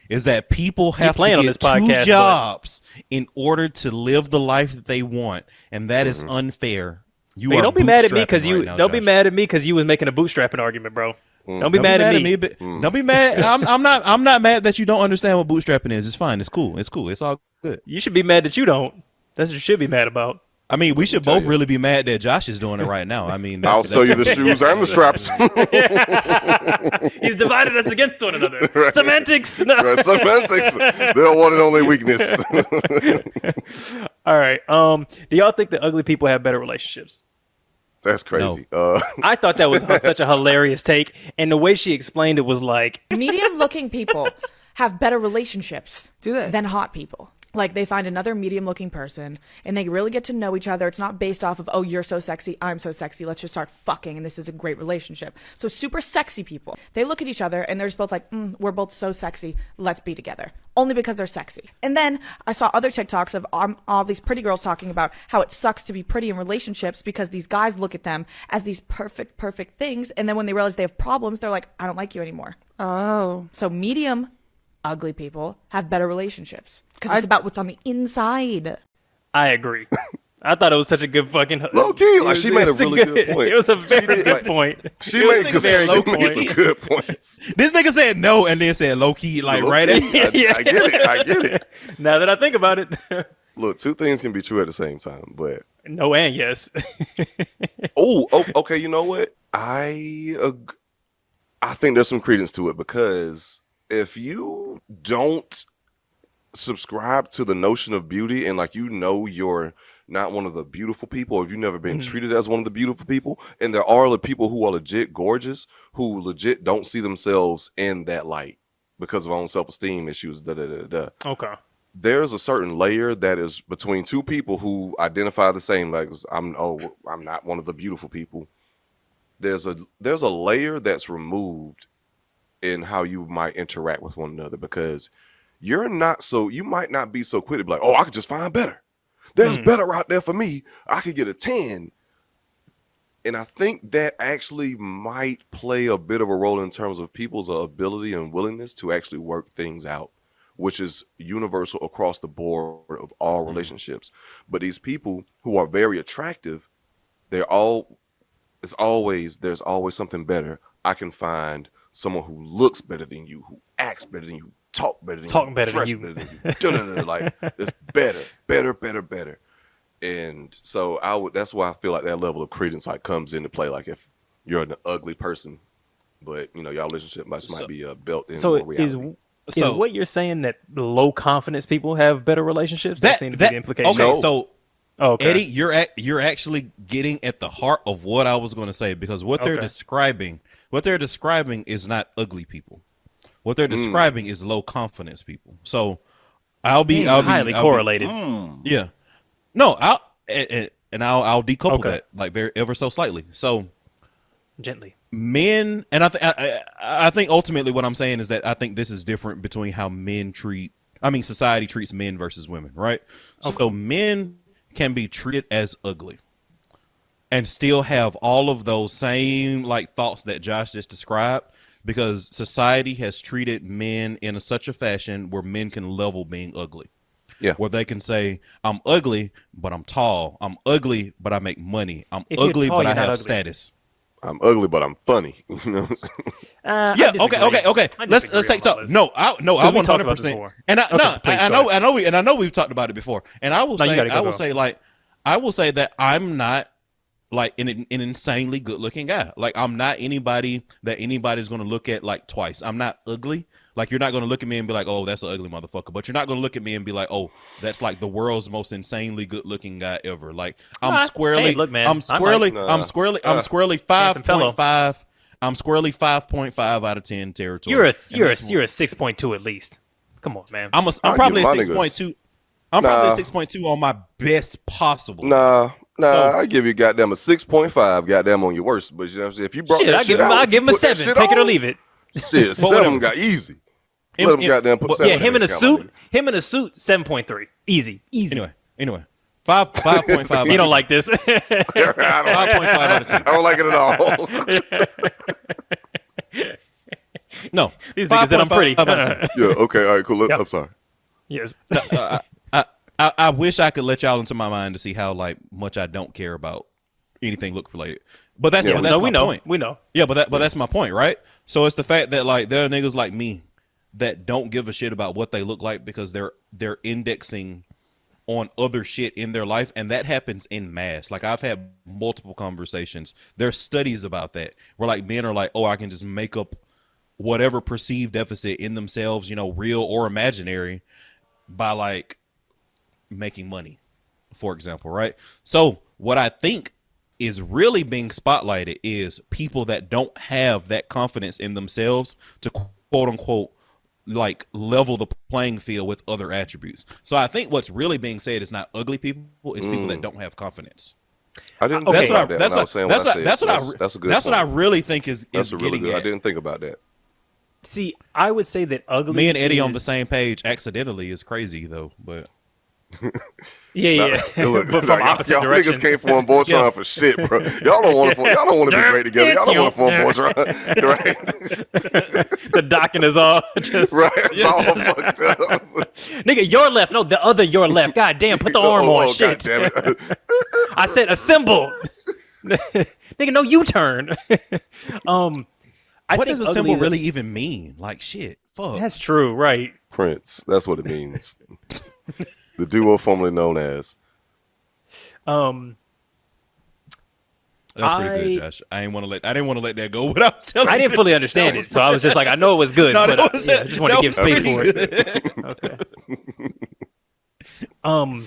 is that people have to get two jobs in order to live the life that they want, and that is unfair. Don't be mad at me because don't be mad at me because you was making a bootstrapping argument, bro. Don't be mad at me. Don't be mad. I'm not mad that you don't understand what bootstrapping is. It's fine. It's cool. It's all good. You should be mad that you don't. That's what you should be mad about. I mean, we should both really be mad that Josh is doing it right now. I mean, I'll sell you the shoes and the straps. He's divided us against one another. Right. Semantics. No. Right. Semantics. Their one and only weakness. All right. Do y'all think that ugly people have better relationships? That's crazy. No. I thought that was such a hilarious take, and the way she explained it was like medium-looking people have better relationships than hot people. Like, they find another medium-looking person, and they really get to know each other. It's not based off of, oh, you're so sexy, I'm so sexy, let's just start fucking, and this is a great relationship. So super sexy people, they look at each other, and they're just both like, we're both so sexy, let's be together. Only because they're sexy. And then I saw other TikToks of all these pretty girls talking about how it sucks to be pretty in relationships because these guys look at them as these perfect things, and then when they realize they have problems, they're like, I don't like you anymore. Oh. So medium ugly people have better relationships because it's about what's on the inside. I agree. I thought it was such a good fucking low key. Like, she made a really good point. It was a very good point. She made some good points. This nigga said no and then said low key, like right at I get it. Now that I think about it. Look, two things can be true at the same time, but no and yes. Okay. You know what? I think there's some credence to it, because if you don't subscribe to the notion of beauty and like, you're not one of the beautiful people, or if you've never been treated as one of the beautiful people, and there are the people who are legit gorgeous, who legit don't see themselves in that light because of own self-esteem issues, Okay. There's a certain layer that is between two people who identify the same, like, I'm not one of the beautiful people. There's a layer that's removed in how you might interact with one another, because you might not be so quick to be like, oh, I could just find better. There's better out there for me. I could get a 10. And I think that actually might play a bit of a role in terms of people's ability and willingness to actually work things out, which is universal across the board of all relationships. But these people who are very attractive, there's always something better. I can find someone who looks better than you, who acts better than you, talk better than you. Like, it's better. And so that's why I feel like that level of credence like comes into play. Like, if you're an ugly person, but y'all relationship might be built in more reality. Is what you're saying that low confidence people have better relationships? That seems to be the implication. Okay, so okay. Eddie, you're actually getting at the heart of what I was going to say, because what they're describing is not ugly people. What they're describing is low confidence people. So I'll be highly correlated. Yeah. No, I'll decouple that like ever so slightly. So gently. Men, and I think ultimately what I'm saying is that I think this is different between how society treats men versus women, right? Okay. So men can be treated as ugly and still have all of those same like thoughts that Josh just described, because society has treated men in such a fashion where men can level being ugly. Yeah. Where they can say, I'm ugly, but I'm tall. I'm ugly, but I make money. I'm ugly, but I have status. I'm ugly, but I'm funny. You know what I'm saying? Okay. Let's take talk. No, I 100%. And I know we've talked about it before. And I will say that I'm not like an insanely good looking guy. Like, I'm not anybody that anybody's going to look at like twice. I'm not ugly. Like, you're not going to look at me and be like, oh, that's an ugly motherfucker. But you're not going to look at me and be like, oh, that's like the world's most insanely good looking guy ever. Like, I'm squarely, hey, look, man, I'm squarely 5.5. I'm squarely 5.5 out of 10 territory. You're a 6.2 at least. Come on, man. I'm probably a 6.2. I'm probably a 6.2 on my best possible. Nah, I give you goddamn a 6.5, goddamn on your worst. But you know what I'm saying? If you brought that shit out, I'll give him a 7. Take it or leave it. Shit, 7 got easy. Let him goddamn put 7. Yeah, him in a suit, 7.3. Easy. Anyway. 5.5. You don't like this. 5.5 out of 10. I don't like it at all. No. These niggas said I'm pretty. Yeah, okay, all right, cool. I'm sorry. Yes. I wish I could let y'all into my mind to see how like much I don't care about anything look related. But that's my point. We know. Yeah, but that's my point, right? So it's the fact that like there are niggas like me that don't give a shit about what they look like because they're indexing on other shit in their life, and that happens in mass. Like, I've had multiple conversations. There's studies about that where like men are like, oh, I can just make up whatever perceived deficit in themselves, you know, real or imaginary, by like making money, for example, right? So what I think is really being spotlighted is people that don't have that confidence in themselves to quote unquote like level the playing field with other attributes. So I think what's really being said is not ugly people, it's people that don't have confidence. I didn't think about that. That's what I really think is that's really getting good. at. I didn't think about that. See, I would say that ugly. Me and Eddie on the same page accidentally is crazy though, but yeah. But from opposite y'all directions. niggas came from Voltron for shit, bro. Y'all don't want to be great together. Y'all don't want to form Voltron, right? The docking is all just right. It's all fucked up. Nigga, your left. No, the other your left. God damn, put the arm on. Shit. God damn it. I said assemble. Nigga, no U-turn. What does assemble really even mean? Like, shit, fuck. That's true, right? Prince. That's what it means. The duo formerly known as. That's pretty good, Josh. I didn't want to let that go without telling you. I didn't fully understand it, so I was just like, I know it was good, but I just want to give space for it. Okay.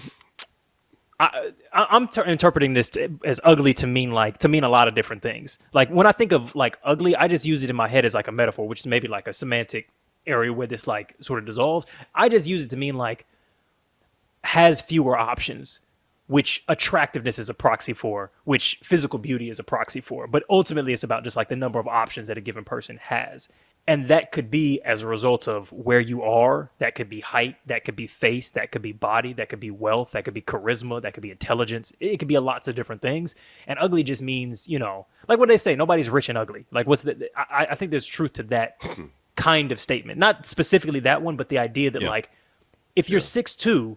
I'm interpreting this as ugly to mean a lot of different things. Like when I think of like ugly, I just use it in my head as like a metaphor, which is maybe like a semantic area where this like sort of dissolves. I just use it to mean like has fewer options, which attractiveness is a proxy for, which physical beauty is a proxy for. But ultimately, it's about just like the number of options that a given person has. And that could be as a result of where you are. That could be height. That could be face. That could be body. That could be wealth. That could be charisma. That could be intelligence. It could be lots of different things. And ugly just means, you know, like what they say, nobody's rich and ugly. Like I think there's truth to that kind of statement. Not specifically that one, but the idea that like if you're 6'2",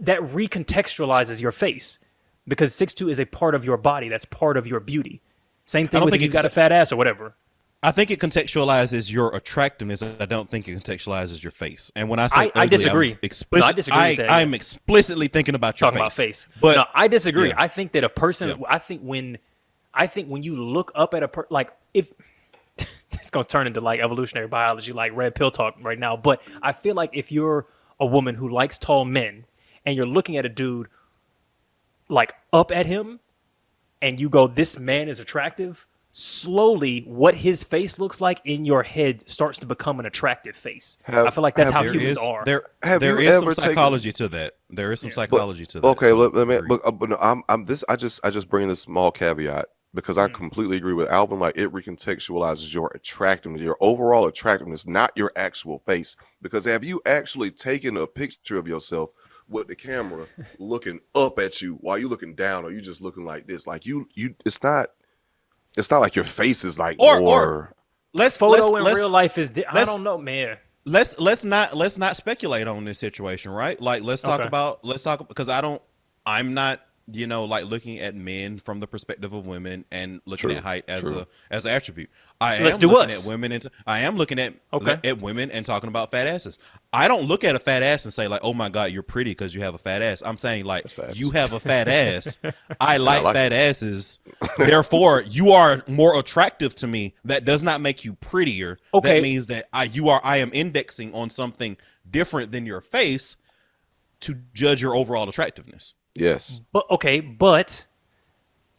that recontextualizes your face because 6'2" is a part of your body. That's part of your beauty. Same thing with if you've got a fat ass or whatever. I think it contextualizes your attractiveness. I don't think it contextualizes your face. And when I say ugly, I disagree. I disagree with that, I'm explicitly thinking about your face. But no, I disagree. I think that a person. I think when you look up at a person, like if it's gonna turn into like evolutionary biology, like red pill talk right now. But I feel like if you're a woman who likes tall men and you're looking at a dude like up at him, and you go, "This man is attractive." Slowly, what his face looks like in your head starts to become an attractive face. I feel like that's how humans are. There is some psychology to that. There is some psychology to that. Okay, let me. But no, I'm this. I just bring this small caveat because I completely agree with Alvin. Like it recontextualizes your attractiveness, your overall attractiveness, not your actual face. Because have you actually taken a picture of yourself with the camera looking up at you while you looking down, or you just looking like this? Like you, it's not like your face is like or real life is. I don't know, man. Let's not speculate on this situation, right? Like let's talk because I'm not like looking at men from the perspective of women and looking at height as an attribute. I am looking at women and talking about fat asses. I don't look at a fat ass and say like, oh my God, you're pretty because you have a fat ass. I'm saying like you have a fat ass. I like fat asses. Therefore, you are more attractive to me. That does not make you prettier. Okay. That means that I am indexing on something different than your face to judge your overall attractiveness. Yes. But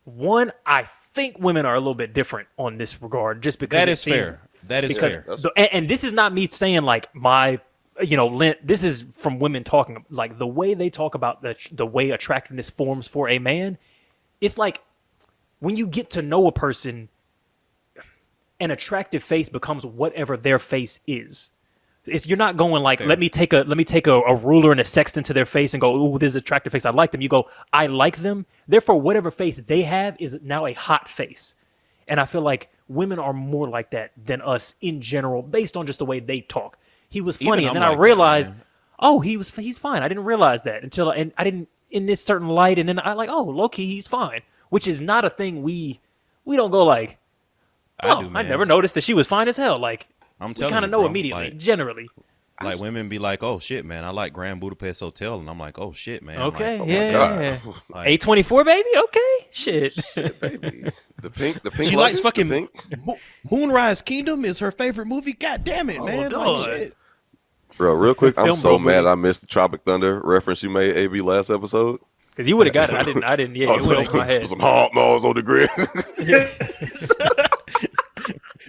one, I think women are a little bit different on this regard, just because that is fair. That is fair. And this is not me saying like this is from women talking like the way they talk about the way attractiveness forms for a man. It's like when you get to know a person, an attractive face becomes whatever their face is. You're not going like, let me take a ruler and a sextant to their face and go, oh, this is an attractive face. I like them. You go, I like them. Therefore, whatever face they have is now a hot face. And I feel like women are more like that than us in general, based on just the way they talk. He was funny, and then I realized, he's fine. I didn't realize that until I didn't in this certain light, and then I like, oh, low key, he's fine, which is not a thing we don't go like, I never noticed that she was fine as hell. Like. I'm telling you, kind of know immediately, like, generally. Like women be like, "Oh shit, man, I like Grand Budapest Hotel," and I'm like, "Oh shit, man." Okay, like, yeah. Like, A24, baby. Okay, shit. Baby. The pink. She luggage, likes fucking the pink. Moonrise Kingdom is her favorite movie. God damn it, man! dog. Like shit. Bro, real quick, I'm Film so bro mad movie. I missed the Tropic Thunder reference you made, AB, last episode. Because you would have got it. I didn't. Yeah, it went over my head. Some hard balls on the grill.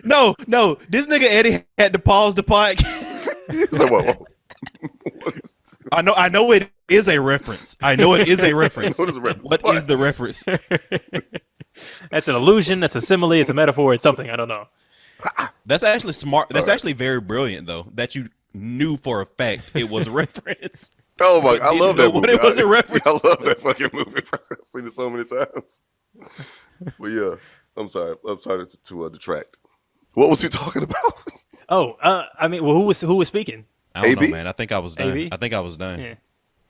No, this nigga Eddie had to pause the podcast. So what is, I know it is a reference. I know it is a reference. what is the reference? What is the reference? That's an illusion. That's a simile. It's a metaphor. It's something. I don't know. That's actually smart. That's actually very brilliant, though, that you knew for a fact it was a reference. Oh my! I love that movie. But it was a reference. I love that fucking movie. Bro. I've seen it so many times. But yeah, I'm sorry to detract. What was he talking about? Oh, I mean, well, who was speaking? I don't AB? know, man. I think I was done. AB? I think I was done. Yeah.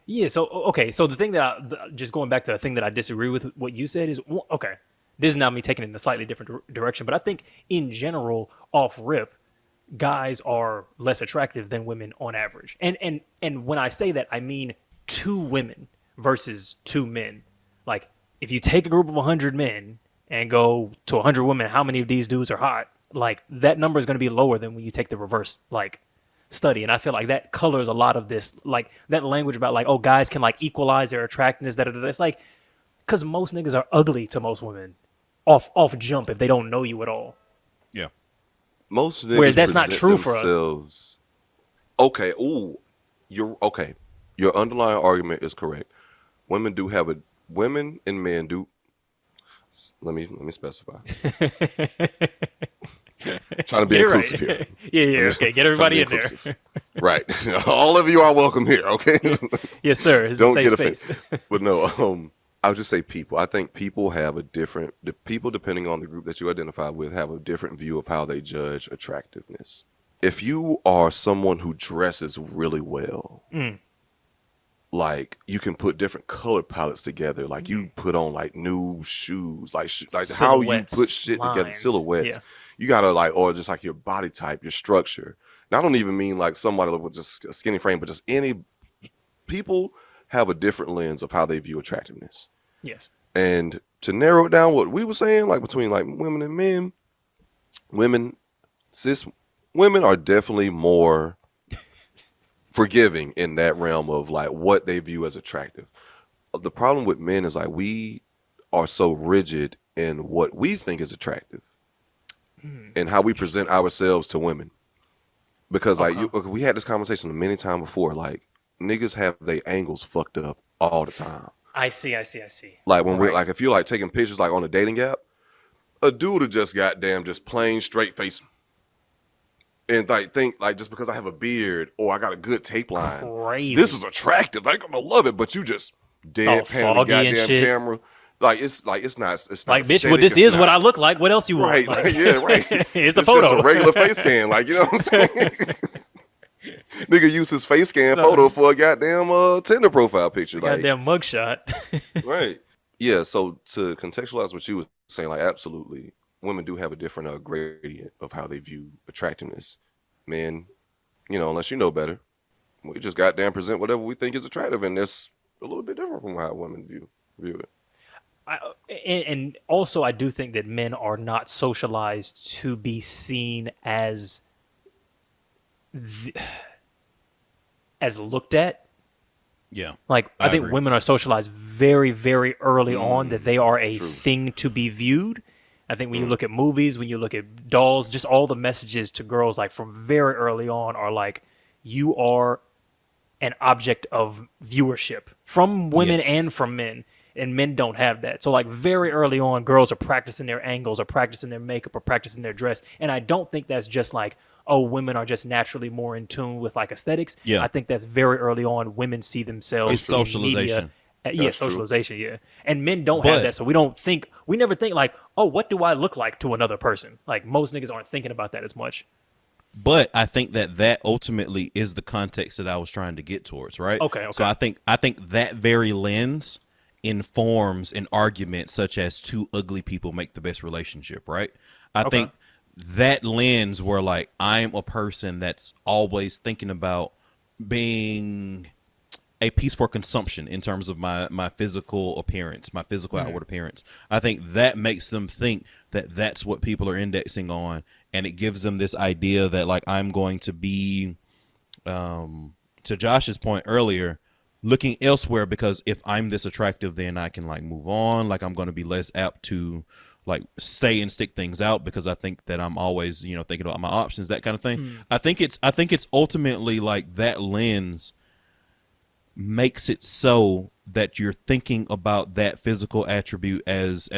Yeah. So okay. So the thing that just going back to the thing that I disagree with what you said is okay. This is now me taking it in a slightly different direction, but I think in general, off rip, guys are less attractive than women on average. And when I say that, I mean 2 women versus 2 men. Like if you take a group of 100 men and go to 100 women, how many of these dudes are hot? Like that number is going to be lower than when you take the reverse like study. And I feel like that colors a lot of this, like that language about like, oh, guys can like equalize their attractiveness. It's like, because most niggas are ugly to most women off jump if they don't know you at all. Yeah. Most niggas Whereas that's not present true for us. themselves- Okay. Ooh, you're okay. Your underlying argument is correct. Women and men do. Let me specify. Trying to be inclusive here. Yeah. Okay, get everybody in there. Right. All of you are welcome here. Okay. Yes, sir. It's Don't a get safe space. offended. But no, I would just say people. I think people have the people, depending on the group that you identify with, have a different view of how they judge attractiveness. If you are someone who dresses really well, like you can put different color palettes together, like you put on like new shoes, like how you put shit together, lines. silhouettes. Yeah. You gotta like, or just like your body type, your structure. And I don't even mean like somebody with just a skinny frame, but just any people have a different lens of how they view attractiveness. Yes. And to narrow it down, what we were saying, like between like women and men, cis women are definitely more forgiving in that realm of like what they view as attractive. The problem with men is like we are so rigid in what we think is attractive and how we present ourselves to women. Because like we had this conversation many times before, like niggas have their angles fucked up all the time. I see. Like when we're like, if you're like taking pictures like on a dating app, a dude would just goddamn just plain straight face and like think like just because I have a beard or I got a good tape line, Crazy. this is attractive. Like I'm gonna love it, but you just deadpan the goddamn camera. Like it's not like bitch. aesthetic, Well, this it's is not- what I look like. What else you want? right. Like, Yeah, right. it's a Just photo. a regular face scan. Like you know what I'm saying. Nigga use his face scan photo for a goddamn Tinder profile picture. Like, Goddamn mugshot. right. Yeah. So to contextualize what you were saying, like absolutely, women do have a different gradient of how they view attractiveness. Men, unless you know better, we just goddamn present whatever we think is attractive, and that's a little bit different from how women view it. And also, I do think that men are not socialized to be seen as looked at. Yeah. Like I think agree. women are socialized very, very early on that they are a true. thing to be viewed. I think when you look at movies, when you look at dolls, just all the messages to girls like from very early on are like, you are an object of viewership from women Yes. and from men. And men don't have that. So like very early on, girls are practicing their angles, or practicing their makeup, or practicing their dress. And I don't think that's just like, oh, women are just naturally more in tune with like aesthetics. Yeah. I think that's very early on. Women see themselves It's in media. socialization. Yeah, That's true. socialization. Yeah, and men don't have But- that, so we never think like, oh, what do I look like to another person? Like most niggas aren't thinking about that as much. But I think that ultimately is the context that I was trying to get towards, right? Okay. So I think that very lens informs an argument such as two ugly people make the best relationship, right? I think that lens where like I'm a person that's always thinking about being a piece for consumption in terms of my physical appearance, my physical outward appearance. I think that makes them think that that's what people are indexing on, and it gives them this idea that like I'm going to be, to Josh's point earlier, looking elsewhere because if I'm this attractive, then I can like move on. Like I'm going to be less apt to like stay and stick things out because I think that I'm always, you know, thinking about my options, that kind of thing. I think it's ultimately like that lens makes it so that you're thinking about that physical attribute as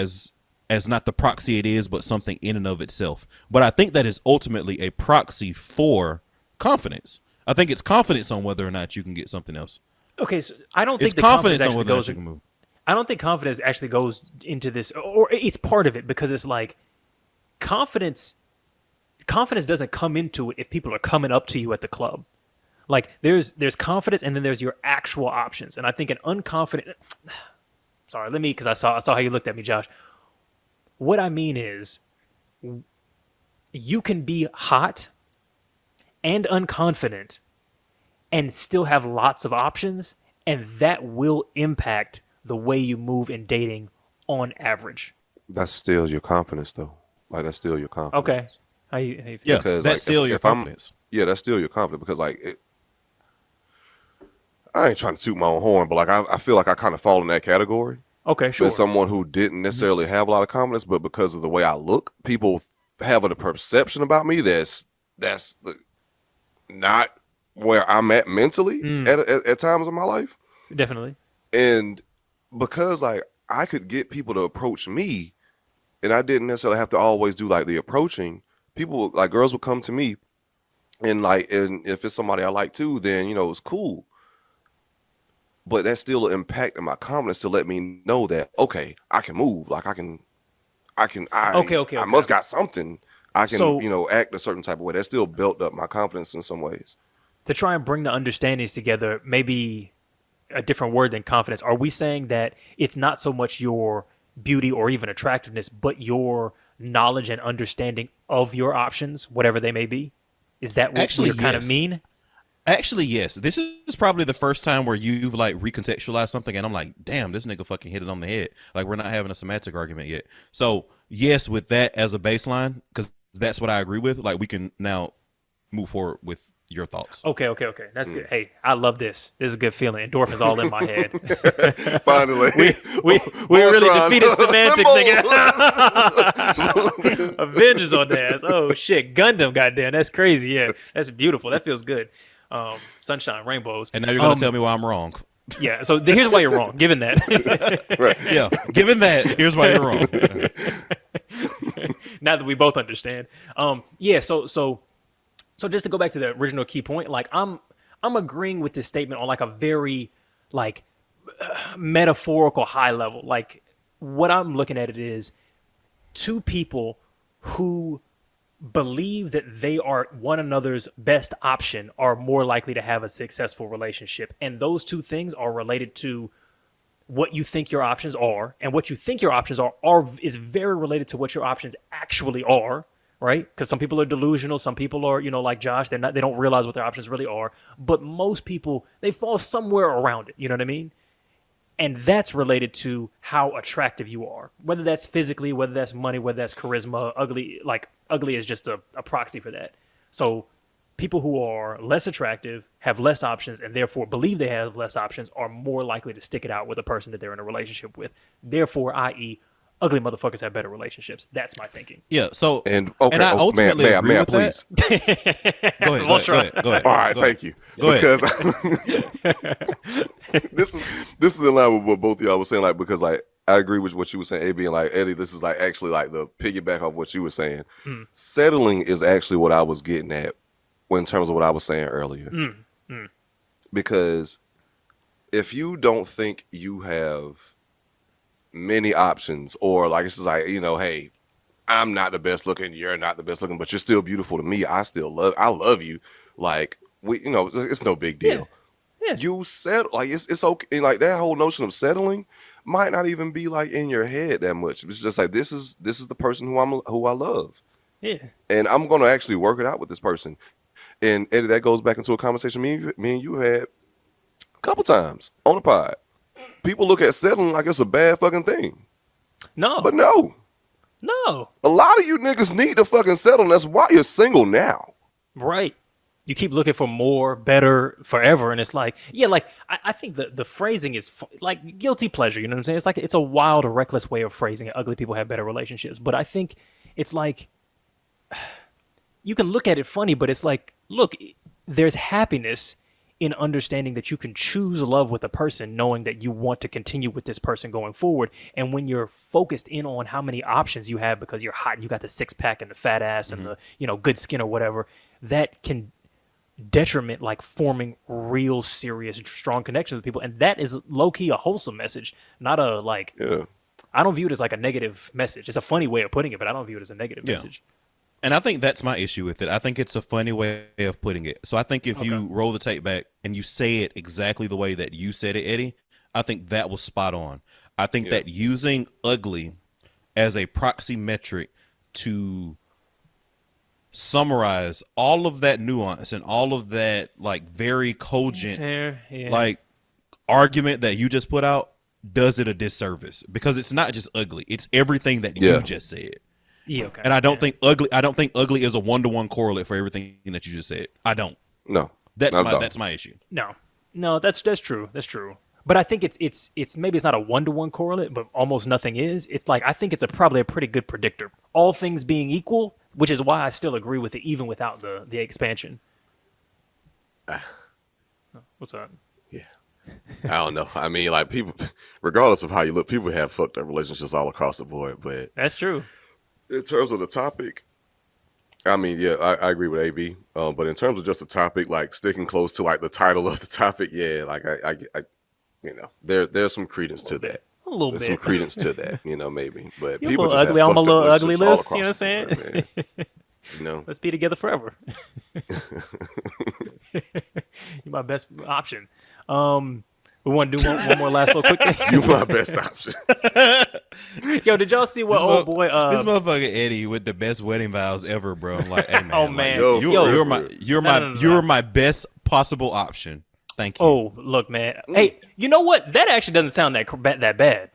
not the proxy it is, but something in and of itself. But I think that is ultimately a proxy for confidence. I think it's confidence on whether or not you can get something else. Okay, so I don't think It's the confidence on actually whether or not goes. you can move. I don't think confidence actually goes into this, or it's part of it because it's like confidence. Confidence doesn't come into it if people are coming up to you at the club. Like there's confidence and then there's your actual options. And I think an unconfident. Sorry, because I saw how you looked at me, Josh. What I mean is, you can be hot and unconfident and still have lots of options, and that will impact the way you move in dating on average. That's still your confidence, though. Like that's still your confidence. Okay. How you feel? Yeah, Because, that's like, still your confidence. That's still your confidence because like I ain't trying to toot my own horn, but like I feel like I kind of fall in that category. Okay, sure. As someone who didn't necessarily have a lot of confidence, but because of the way I look, people have a perception about me that's not where I'm at mentally at times in my life. Definitely. And because like I could get people to approach me, and I didn't necessarily have to always do like the approaching. People like girls would come to me, and if it's somebody I like too, then you know it's cool. But that's still an impact in my confidence to let me know that okay, I can move. Like I must got something. I can act a certain type of way. That still built up my confidence in some ways. To try and bring the understandings together, maybe a different word than confidence. Are we saying that it's not so much your beauty or even attractiveness, but your knowledge and understanding of your options, whatever they may be? Is that what you kind of mean? Actually, yes. This is probably the first time where you've like recontextualized something, and I'm like, damn, this nigga fucking hit it on the head. Like we're not having a semantic argument yet. So yes, with that as a baseline, because that's what I agree with. Like we can now move forward with your thoughts. Okay. That's good. Hey, I love this. This is a good feeling. Endorphins all in my head. Finally, we really defeated semantics, nigga. Avengers on the ass. Oh shit, Gundam, goddamn, that's crazy. Yeah, that's beautiful. That feels good. Sunshine, rainbows. And now you're gonna tell me why I'm wrong. Yeah. So here's why you're wrong. Given that. right. Yeah. Given that, here's why you're wrong. Now that we both understand. Yeah. So just to go back to the original key point, like I'm agreeing with this statement on like a very like metaphorical high level. Like what I'm looking at it is two people who believe that they are one another's best option are more likely to have a successful relationship. And those two things are related to what you think your options are, and what you think your options are is very related to what your options actually are. Right? Because some people are delusional. Some people are, like Josh, they don't realize what their options really are. But most people, they fall somewhere around it. You know what I mean? And that's related to how attractive you are. Whether that's physically, whether that's money, whether that's charisma, ugly is just a proxy for that. So people who are less attractive, have less options, and therefore believe they have less options are more likely to stick it out with a person that they're in a relationship with. Therefore, i.e., ugly motherfuckers have better relationships. That's my thinking. Yeah. So and I ultimately agree with please. Go ahead. All right, thank you. Because this is in line with what both of y'all were saying. Like because like I agree with what you were saying, AB, and like Eddie. This is like actually like the piggyback off what you were saying. Settling is actually what I was getting at in terms of what I was saying earlier. Because if you don't think you have many options, or like it's just like hey, I'm not the best looking, you're not the best looking, but you're still beautiful to me. I love you. Like it's no big deal. Yeah. You settle, like it's okay. Like that whole notion of settling might not even be like in your head that much. It's just like this is the person who I love. Yeah. And I'm going to actually work it out with this person. And Eddie, that goes back into a conversation me and you had a couple times on the pod. People look at settling like it's a bad fucking thing. No. But no. No. A lot of you niggas need to fucking settle, and that's why you're single now. Right. You keep looking for more, better, forever, and it's like, yeah, like I think the phrasing is like guilty pleasure. You know what I'm saying? It's like it's a wild, reckless way of phrasing it. Ugly people have better relationships, but I think it's like you can look at it funny, but it's like, look, there's happiness in understanding that you can choose love with a person, knowing that you want to continue with this person going forward. And when you're focused in on how many options you have because you're hot and you got the six pack and the fat ass and the good skin or whatever, that can detriment like forming real serious strong connections with people, and that is low-key a wholesome message, not a like I don't view it as like a negative message. It's a funny way of putting it, but I don't view it as a negative message. And I think that's my issue with it. I think it's a funny way of putting it. So I think if you roll the tape back and you say it exactly the way that you said it, Eddie, I think that was spot on. I think that using ugly as a proxy metric to summarize all of that nuance and all of that like very cogent like argument that you just put out does it a disservice, because it's not just ugly, it's everything that you just said. And I don't think ugly is a 1-to-1 correlate for everything that you just said. I don't. No. That's my issue. No, that's true. That's true. But I think it's maybe it's not a 1-to-1 correlate, but almost nothing is. It's like, I think it's probably a pretty good predictor. All things being equal, which is why I still agree with it even without the expansion. What's up? Yeah. I don't know. I mean, like, people, regardless of how you look, people have fucked up relationships all across the board. But that's true. In terms of the topic, I mean, yeah, I agree with AB. But in terms of just the topic, like sticking close to like the title of the topic, yeah, like I you know, there's some credence to that. A little bit. Some credence to that, you know, maybe. But you're people a just ugly on my little ugly list, you know what I'm saying? Board, you know, let's be together forever. You're my best option. We want to do one more last little quick thing. You're my best option. Yo, did y'all see what old boy? This motherfucker Eddie with the best wedding vows ever, bro. I'm like, hey man, oh man, you're my best possible option. Thank you. Oh, look, man. Hey, you know what? That actually doesn't sound that bad.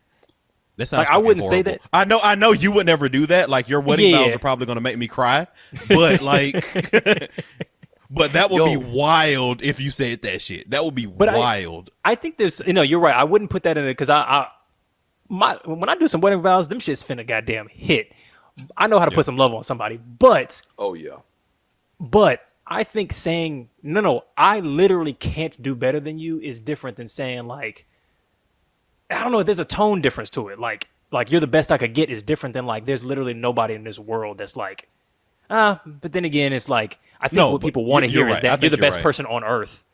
That sounds like I wouldn't horrible. say that. I know you would never do that. Like your wedding vows are probably gonna make me cry, but like, but that would be wild if you said that shit. That would be wild. I think there's, you're right. I wouldn't put that in it because when I do some wedding vows, them shit's finna goddamn hit. I know how to put some love on somebody, but but I think saying no, I literally can't do better than you is different than saying like, I don't know, there's a tone difference to it. Like you're the best I could get is different than like there's literally nobody in this world that's like, but then again, it's like I think what people want to hear is that you're the best person on earth.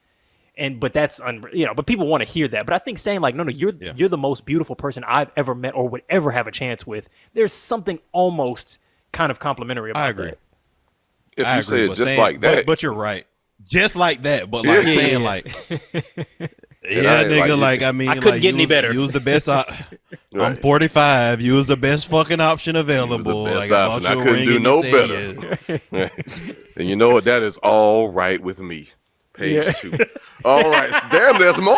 But that's but people want to hear that. But I think saying like, no, you're the most beautiful person I've ever met or would ever have a chance with. There's something almost kind of complimentary about I agree. that. If you say it just like that, but you're right, just like that. But like saying like, nigga, like I mean, I couldn't get any better. Use the best. I'm 45. Use the best fucking option available. Use the best option. I couldn't do no better. And you know what? That is all right with me. Page 2. All right. Damn, there's more.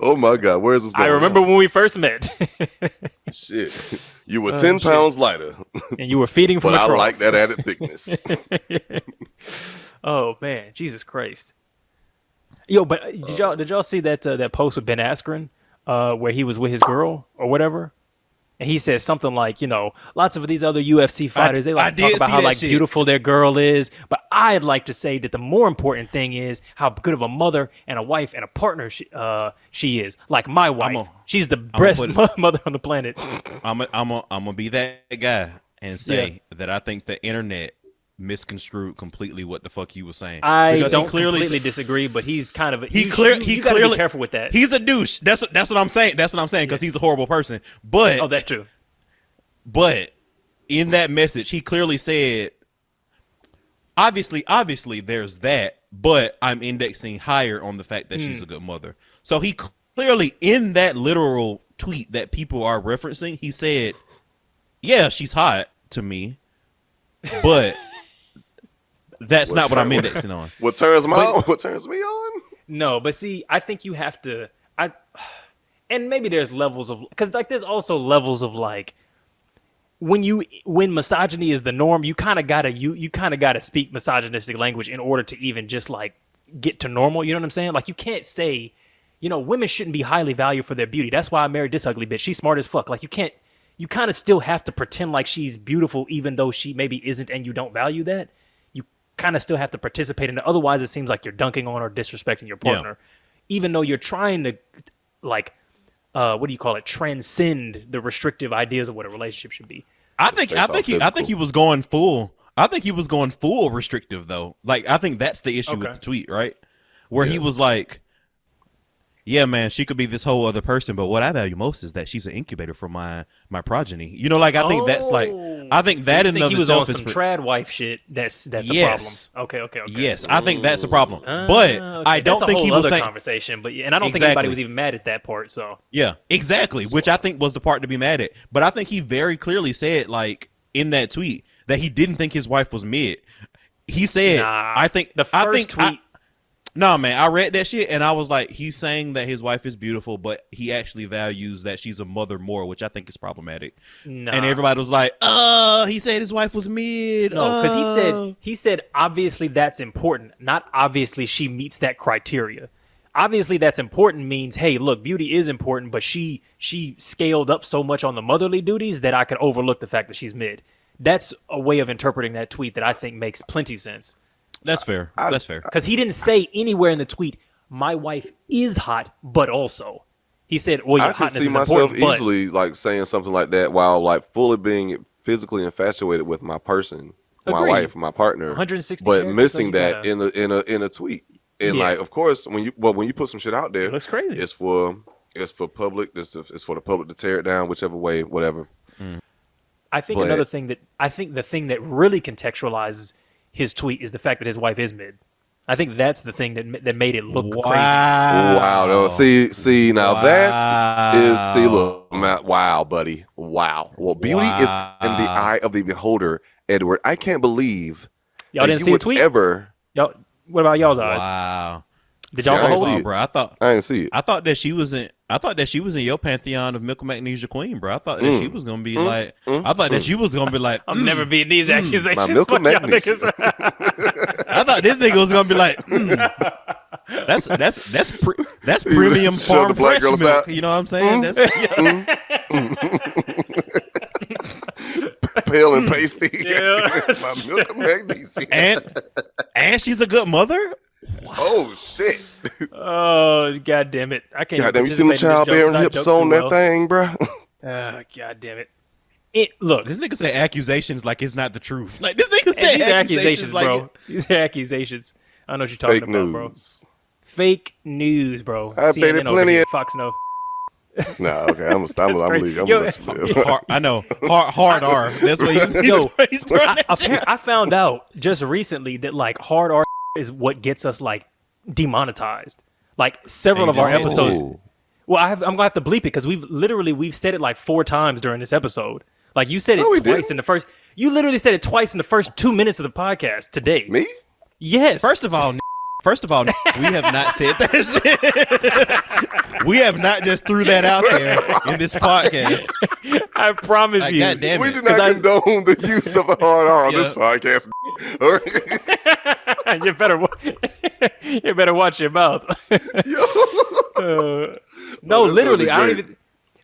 Oh my God, where is this going? I remember when we first met. Shit, you were 10 pounds lighter, and you were feeding from but a trough. I like that added thickness. Oh man, Jesus Christ! Yo, but did y'all see that post with Ben Askren, where he was with his girl or whatever? And he says something like, lots of these other UFC fighters, they like to talk about how like beautiful their girl is. But I'd like to say that the more important thing is how good of a mother and a wife and a partner she is. Like my wife. She's the best mother on the planet. I'm gonna be that guy and say that I think the internet misconstrued completely what the fuck he was saying. I don't completely disagree, but he's kind of you gotta be careful with that. He's a douche. That's what I'm saying. That's what I'm saying because he's a horrible person. But that too. But in that message, he clearly said, obviously, there's that, but I'm indexing higher on the fact that she's a good mother. So he clearly, in that literal tweet that people are referencing, he said, yeah, she's hot to me, but that's not what I'm indexing on. What turns me on? What turns me on? No, but see, I think you have to. And maybe there's levels of, because like there's also levels of like when misogyny is the norm, you kind of gotta speak misogynistic language in order to even just like get to normal. You know what I'm saying? Like you can't say, women shouldn't be highly valued for their beauty. That's why I married this ugly bitch. She's smart as fuck. Like you kind of still have to pretend like she's beautiful even though she maybe isn't, and you don't value that. You kind of still have to participate in it. Otherwise, it seems like you're dunking on or disrespecting your partner, even though you're trying to like. What do you call it? Transcend the restrictive ideas of what a relationship should be. I think he was going full. I think he was going full restrictive though. Like I think that's the issue with the tweet, right? Where he was like, "Yeah, man, she could be this whole other person, but what I value most is that she's an incubator for my progeny." I think that's like, I think that in and of he was itself on some trad wife shit. That's a problem. Okay. Yes, I think that's a problem. But I don't think he was saying conversation. But and I don't think anybody was even mad at that part. So yeah, exactly. Which I think was the part to be mad at. But I think he very clearly said like in that tweet that he didn't think his wife was mid. He said, "I think the first tweet." No, man, I read that shit and I was like, he's saying that his wife is beautiful, but he actually values that she's a mother more, which I think is problematic. Nah. And everybody was like, he said his wife was mid. No, because he said obviously that's important, not obviously she meets that criteria. Obviously that's important means, hey, look, beauty is important, but she scaled up so much on the motherly duties that I could overlook the fact that she's mid. That's a way of interpreting that tweet that I think makes plenty sense. That's fair. That's fair. Because he didn't say anywhere in the tweet, my wife is hot, but also. He said, well, your hotness is important, I could see myself easily like saying something like that while like fully being physically infatuated with my person, my wife, my partner, 160 but missing that in a tweet. And like, of course, when you put some shit out there, it looks crazy. It's for public. It's for the public to tear it down, whichever way, whatever. I think the thing that really contextualizes his tweet is the fact that his wife is mid. I think that's the thing that made it look crazy. Wow. No, see now that is look, wow, buddy. Wow. Well, beauty is in the eye of the beholder, Edward. I can't believe y'all didn't see a tweet. Y'all, what about y'all's eyes? Wow. Did y'all behold it, bro? I didn't see it. I thought that she was in your pantheon of Milk and Magnesia Queen, bro. I thought that she was gonna be like. I thought that she was gonna be like. I'm never being these accusations. My Milk and Magnesia. I thought this nigga was gonna be like. That's premium farm fresh milk. Out. You know what I'm saying? That's pale and pasty. Yeah. My Milk and Magnesia. And she's a good mother. Wow. Oh shit! Oh god damn it! I can't. God damn, you see them childbearing hips on that thing, bro? God damn it! Look, this nigga say accusations like it's not the truth. Like this nigga say accusations, like bro. These are accusations. I don't know what you're talking about, bro. Fake news, bro. I CNN plenty of Fox no. Nah, okay, I'm gonna leave. I'm gonna let you live. I know. Hard R. That's what he's doing. I found out just recently that like hard R is what gets us like demonetized. Like several of our episodes. Well, I'm gonna have to bleep it because we've said it like 4 times during this episode. Like you said it twice in the first. You literally said it twice in the first 2 minutes of the podcast today. Me? Yes. First of all, we have not said that shit. We have not just threw that out there in this podcast. I promise you. God damn it. We do not condone the use of the hard R on this podcast. You better watch your mouth. No, literally, I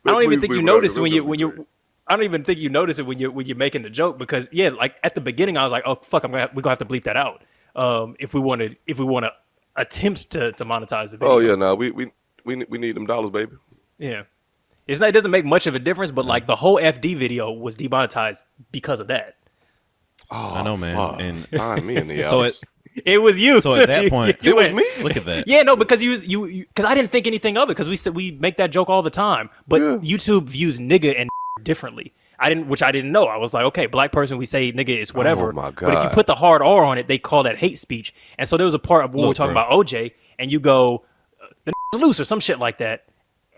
don't even think you notice when you. I don't even think you notice it when you're making the joke because like at the beginning I was like, oh fuck, we're gonna have to bleep that out. If we want to attempt to monetize the video. Oh yeah, no, we need them dollars, baby. Yeah, it doesn't make much of a difference, but like the whole FD video was demonetized because of that. Oh, I know, man. Fuck. And find me in the so it was you. So at that point, it was me. Look at that. Yeah, no, because you because I didn't think anything of it because we make that joke all the time, but YouTube views nigga and differently. Which I didn't know. I was like, okay, black person, we say nigga is whatever. Oh my God. But if you put the hard R on it, they call that hate speech. And so there was a part of when we were talking about OJ, and you go, the loose or some shit like that,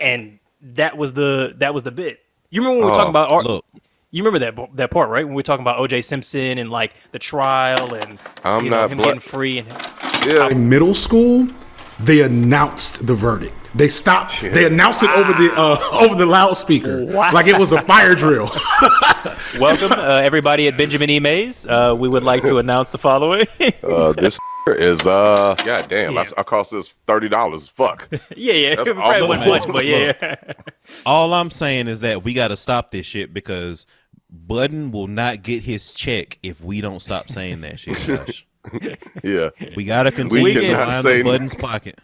and that was the bit. You remember when we were talking about You remember that part, right? When we were talking about O.J. Simpson and like the trial and him getting free and in middle school, they announced the verdict. They stopped. Yeah. They announced it over the loudspeaker, like it was a fire drill. Welcome, everybody at Benjamin E. Mays. We would like to announce the following. This is god damn. I cost this $30. Fuck. Yeah. That's probably wasn't much, but yeah. All I'm saying is that we got to stop this shit because Budden will not get his check if we don't stop saying that shit, Josh. Yeah. We got to continue to line the Budden's pocket.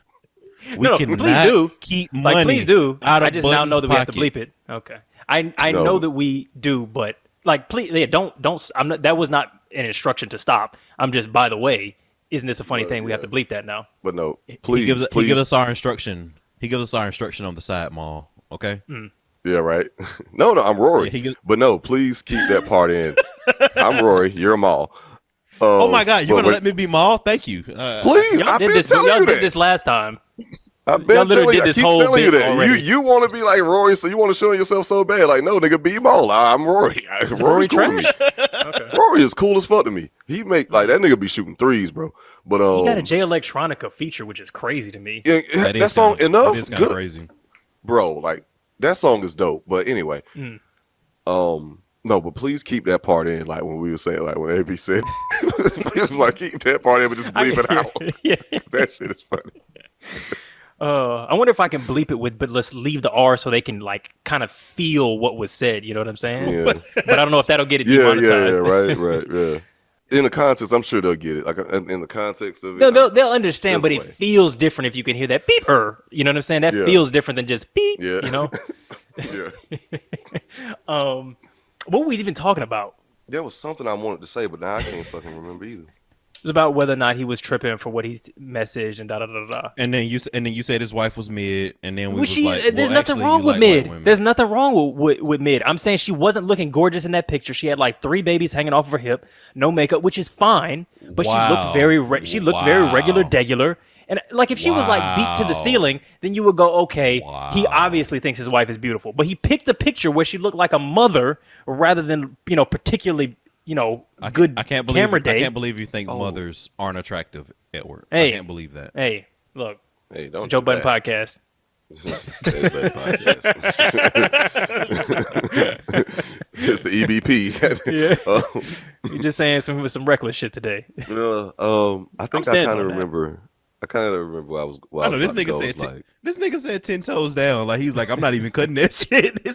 We cannot please do keep money please do. out of I just Budden's now know that we have to pocket. bleep it. Okay. I know that we do, but like, please, don't. I'm not. That was not an instruction to stop. I'm just, by the way, isn't this a funny thing? We have to bleep that now. But no, please. He gives us our instruction. He gives us our instruction on the side, Mall. Okay. Yeah, right. No, I'm Rory. Yeah, but no, please keep that part in. I'm Rory. You're Maul. Oh my God, you're gonna let me be Maul? Thank you. Please, Y'all did this last time. I've been telling you, I keep telling you that. Already. You want to be like Rory, so you want to show yourself so bad. Like, no, nigga, be Maul. I'm Rory. Rory's cool to me. Okay. Rory is cool as fuck to me. He make like that nigga be shooting threes, bro. But he got a J Electronica feature, which is crazy to me. Yeah, that song enough. It's kind of crazy, bro. Like that song is dope. But anyway, no, but please keep that part in. Like when we were saying, like when AB said, like keep that part in, but just bleep it out. Yeah. That shit is funny. I wonder if I can bleep it but let's leave the R so they can like kind of feel what was said. You know what I'm saying? Yeah. But I don't know if that'll get it demonetized. Right. Yeah. In the context, I'm sure they'll get it. Like in the context of it, they'll understand. But it feels different if you can hear that beep. You know what I'm saying? That feels different than just beep. Yeah. You know. Yeah. What were we even talking about? There was something I wanted to say, but now I can't fucking remember either. It was about whether or not he was tripping for what he messaged and da da da da. And then you said his wife was mid, and then we was like, well, there's nothing wrong with mid. There's nothing wrong with mid. I'm saying she wasn't looking gorgeous in that picture. She had like 3 babies hanging off of her hip, no makeup, which is fine. But she looked very very regular, degular. And like if she was like beat to the ceiling, then you would go, okay, he obviously thinks his wife is beautiful. But he picked a picture where she looked like a mother rather than particularly. Good camera day. I can't believe you think mothers aren't attractive at work. Hey, I can't believe that. Hey, look. Hey, it's a Joe Budden podcast. It's the EBP. Yeah. You're just saying some reckless shit today. I think I kind of remember. I kind of remember what I was. I know this nigga said. This nigga said 10 toes down. Like he's like, I'm not even cutting that shit.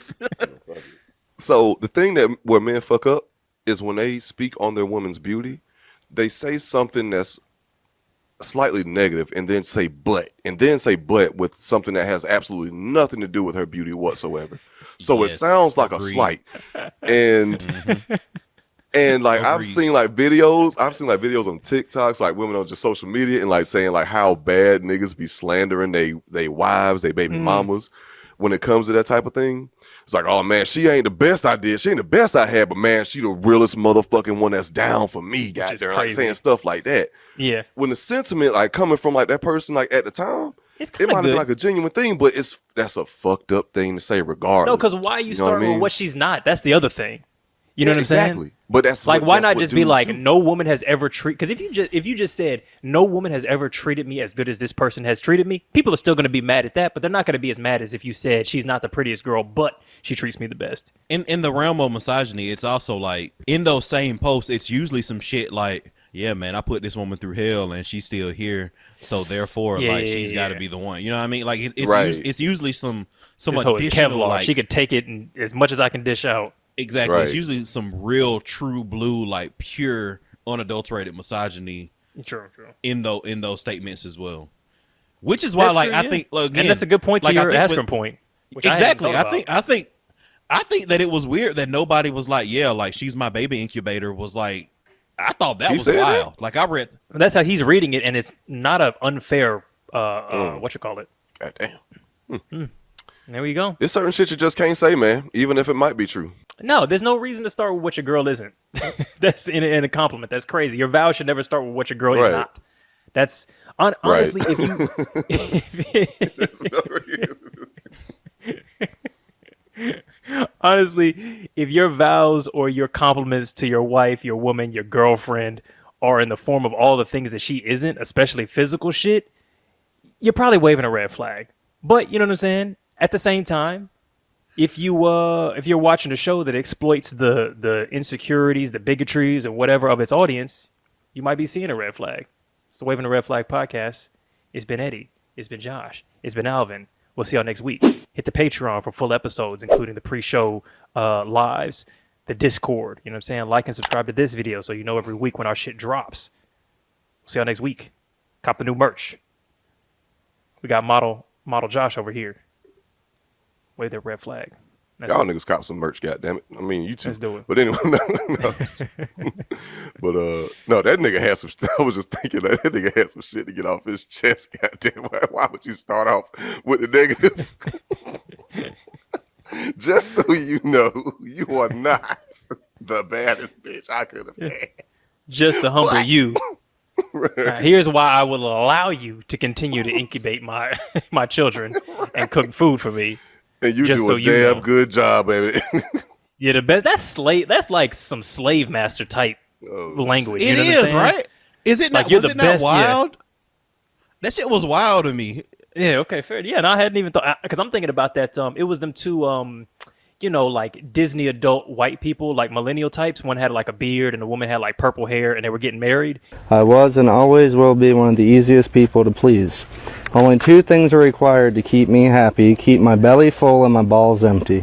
So the thing where men fuck up is when they speak on their woman's beauty, they say something that's slightly negative and then say but with something that has absolutely nothing to do with her beauty whatsoever. So it sounds like a slight. And and like I've seen like videos on TikToks, like women on just social media and like saying like how bad niggas be slandering they wives, they baby mamas when it comes to that type of thing. It's like, oh man, she ain't the best I did. She ain't the best I had, but man, she the realest motherfucking one that's down for me. Got there, like saying stuff like that. Yeah. When the sentiment like coming from like that person like at the time, it might be like a genuine thing, but that's a fucked up thing to say regardless. No, because why are you starting with what she's not? That's the other thing. You know what I'm saying? Exactly. But that's like, why not just be like, no woman has ever treated? Because if you just said no woman has ever treated me as good as this person has treated me, people are still going to be mad at that, but they're not going to be as mad as if you said she's not the prettiest girl, but she treats me the best. In the realm of misogyny, it's also like in those same posts, it's usually some shit like, yeah, man, I put this woman through hell and she's still here, so therefore, she's got to be the one. You know what I mean? Like it's usually some additional Kevlar. Like, she could take it and as much as I can dish out. Exactly. Right. It's usually some real true blue, like pure, unadulterated misogyny. True. In those statements as well. Which is why, I think, again, and that's a good point to your Askren point. Exactly. I think that it was weird that nobody was like, yeah, like she's my baby incubator. Was like, I thought that was wild. That? Like I read. That's how he's reading it, and it's not an unfair. What you call it? Goddamn. There we go. There's certain shit you just can't say, man, even if it might be true. No, there's no reason to start with what your girl isn't. That's in a compliment. That's crazy. Your vow should never start with what your girl is not. That's honestly, if you. Honestly, if your vows or your compliments to your wife, your woman, your girlfriend are in the form of all the things that she isn't, especially physical shit, you're probably waving a red flag. But you know what I'm saying? At the same time, if you're watching a show that exploits the insecurities, the bigotries, or whatever of its audience, you might be seeing a red flag. So, Waving a Red Flag podcast. It's been Eddie. It's been Josh. It's been Alvin. We'll see y'all next week. Hit the Patreon for full episodes, including the pre-show lives, the Discord. You know what I'm saying? Like and subscribe to this video so you know every week when our shit drops. We'll see y'all next week. Cop the new merch. We got model Josh over here. Wave that red flag. Y'all niggas cop some merch, goddammit. I mean, you too. Let's do it. But anyway, no. But no, that nigga had some. I was just thinking that nigga had some shit to get off his chest. Goddamn, why would you start off with the negative? Just so you know, you are not the baddest bitch I could have had. Just to humble you. Here's why I will allow you to continue to incubate my children and cook food for me. And you do a damn good job at it. You're the best. That's slave. That's like some slave master type language. It is, right? Is it not? Was it not wild? Yeah. That shit was wild to me. Yeah. Okay. Fair. Yeah. And I hadn't even thought, because I'm thinking about that. It was them two. Like Disney adult white people, like millennial types. One had like a beard, and the woman had like purple hair, and they were getting married. I was and always will be one of the easiest people to please. Only 2 things are required to keep me happy: keep my belly full and my balls empty.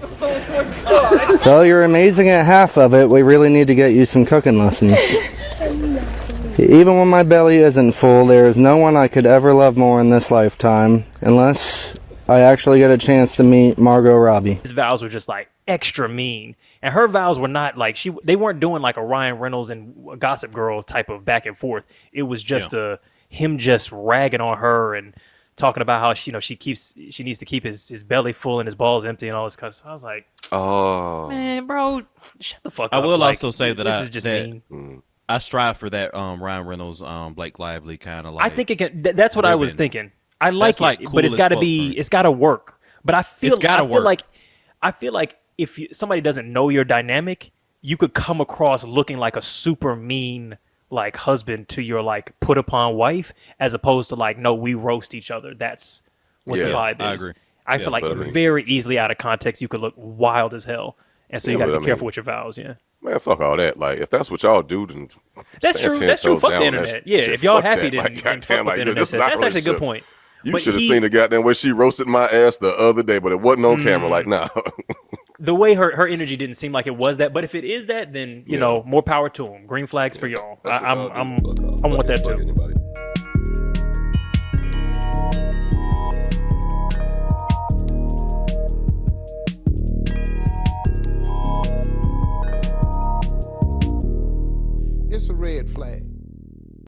So you're amazing at half of it. We really need to get you some cooking lessons. Even when my belly isn't full, there is no one I could ever love more in this lifetime, unless I actually get a chance to meet Margot Robbie. His vows were just like extra mean, and her vows were not like they weren't doing like a Ryan Reynolds and a Gossip Girl type of back and forth. It was just him just ragging on her and talking about how she needs to keep his belly full and his balls empty and all this kind of stuff. I was like, oh man, bro, shut the fuck up. I will also say that this is just mean. I strive for that Ryan Reynolds, Blake Lively kind of like. I think it can. That's what I was thinking. I like it, cool, but it's got to be. It's got to work. But I feel like if somebody doesn't know your dynamic, you could come across looking like a super mean like husband to your like put upon wife, as opposed to like, no, we roast each other. That's what the vibe is. I agree. I feel like very easily out of context, you could look wild as hell, and so you got to be careful with your vows. Yeah. Man, fuck all that. Like, if that's what y'all do, then that's true. That's true. Fuck the internet. Yeah, if y'all happy, then fuck what the internet says. That's actually a good point. You should have seen the goddamn way she roasted my ass the other day, but it wasn't on camera. Like, nah. The way her energy didn't seem like it was that, but if it is that, then you know, more power to him. Green flags for y'all. I want that too.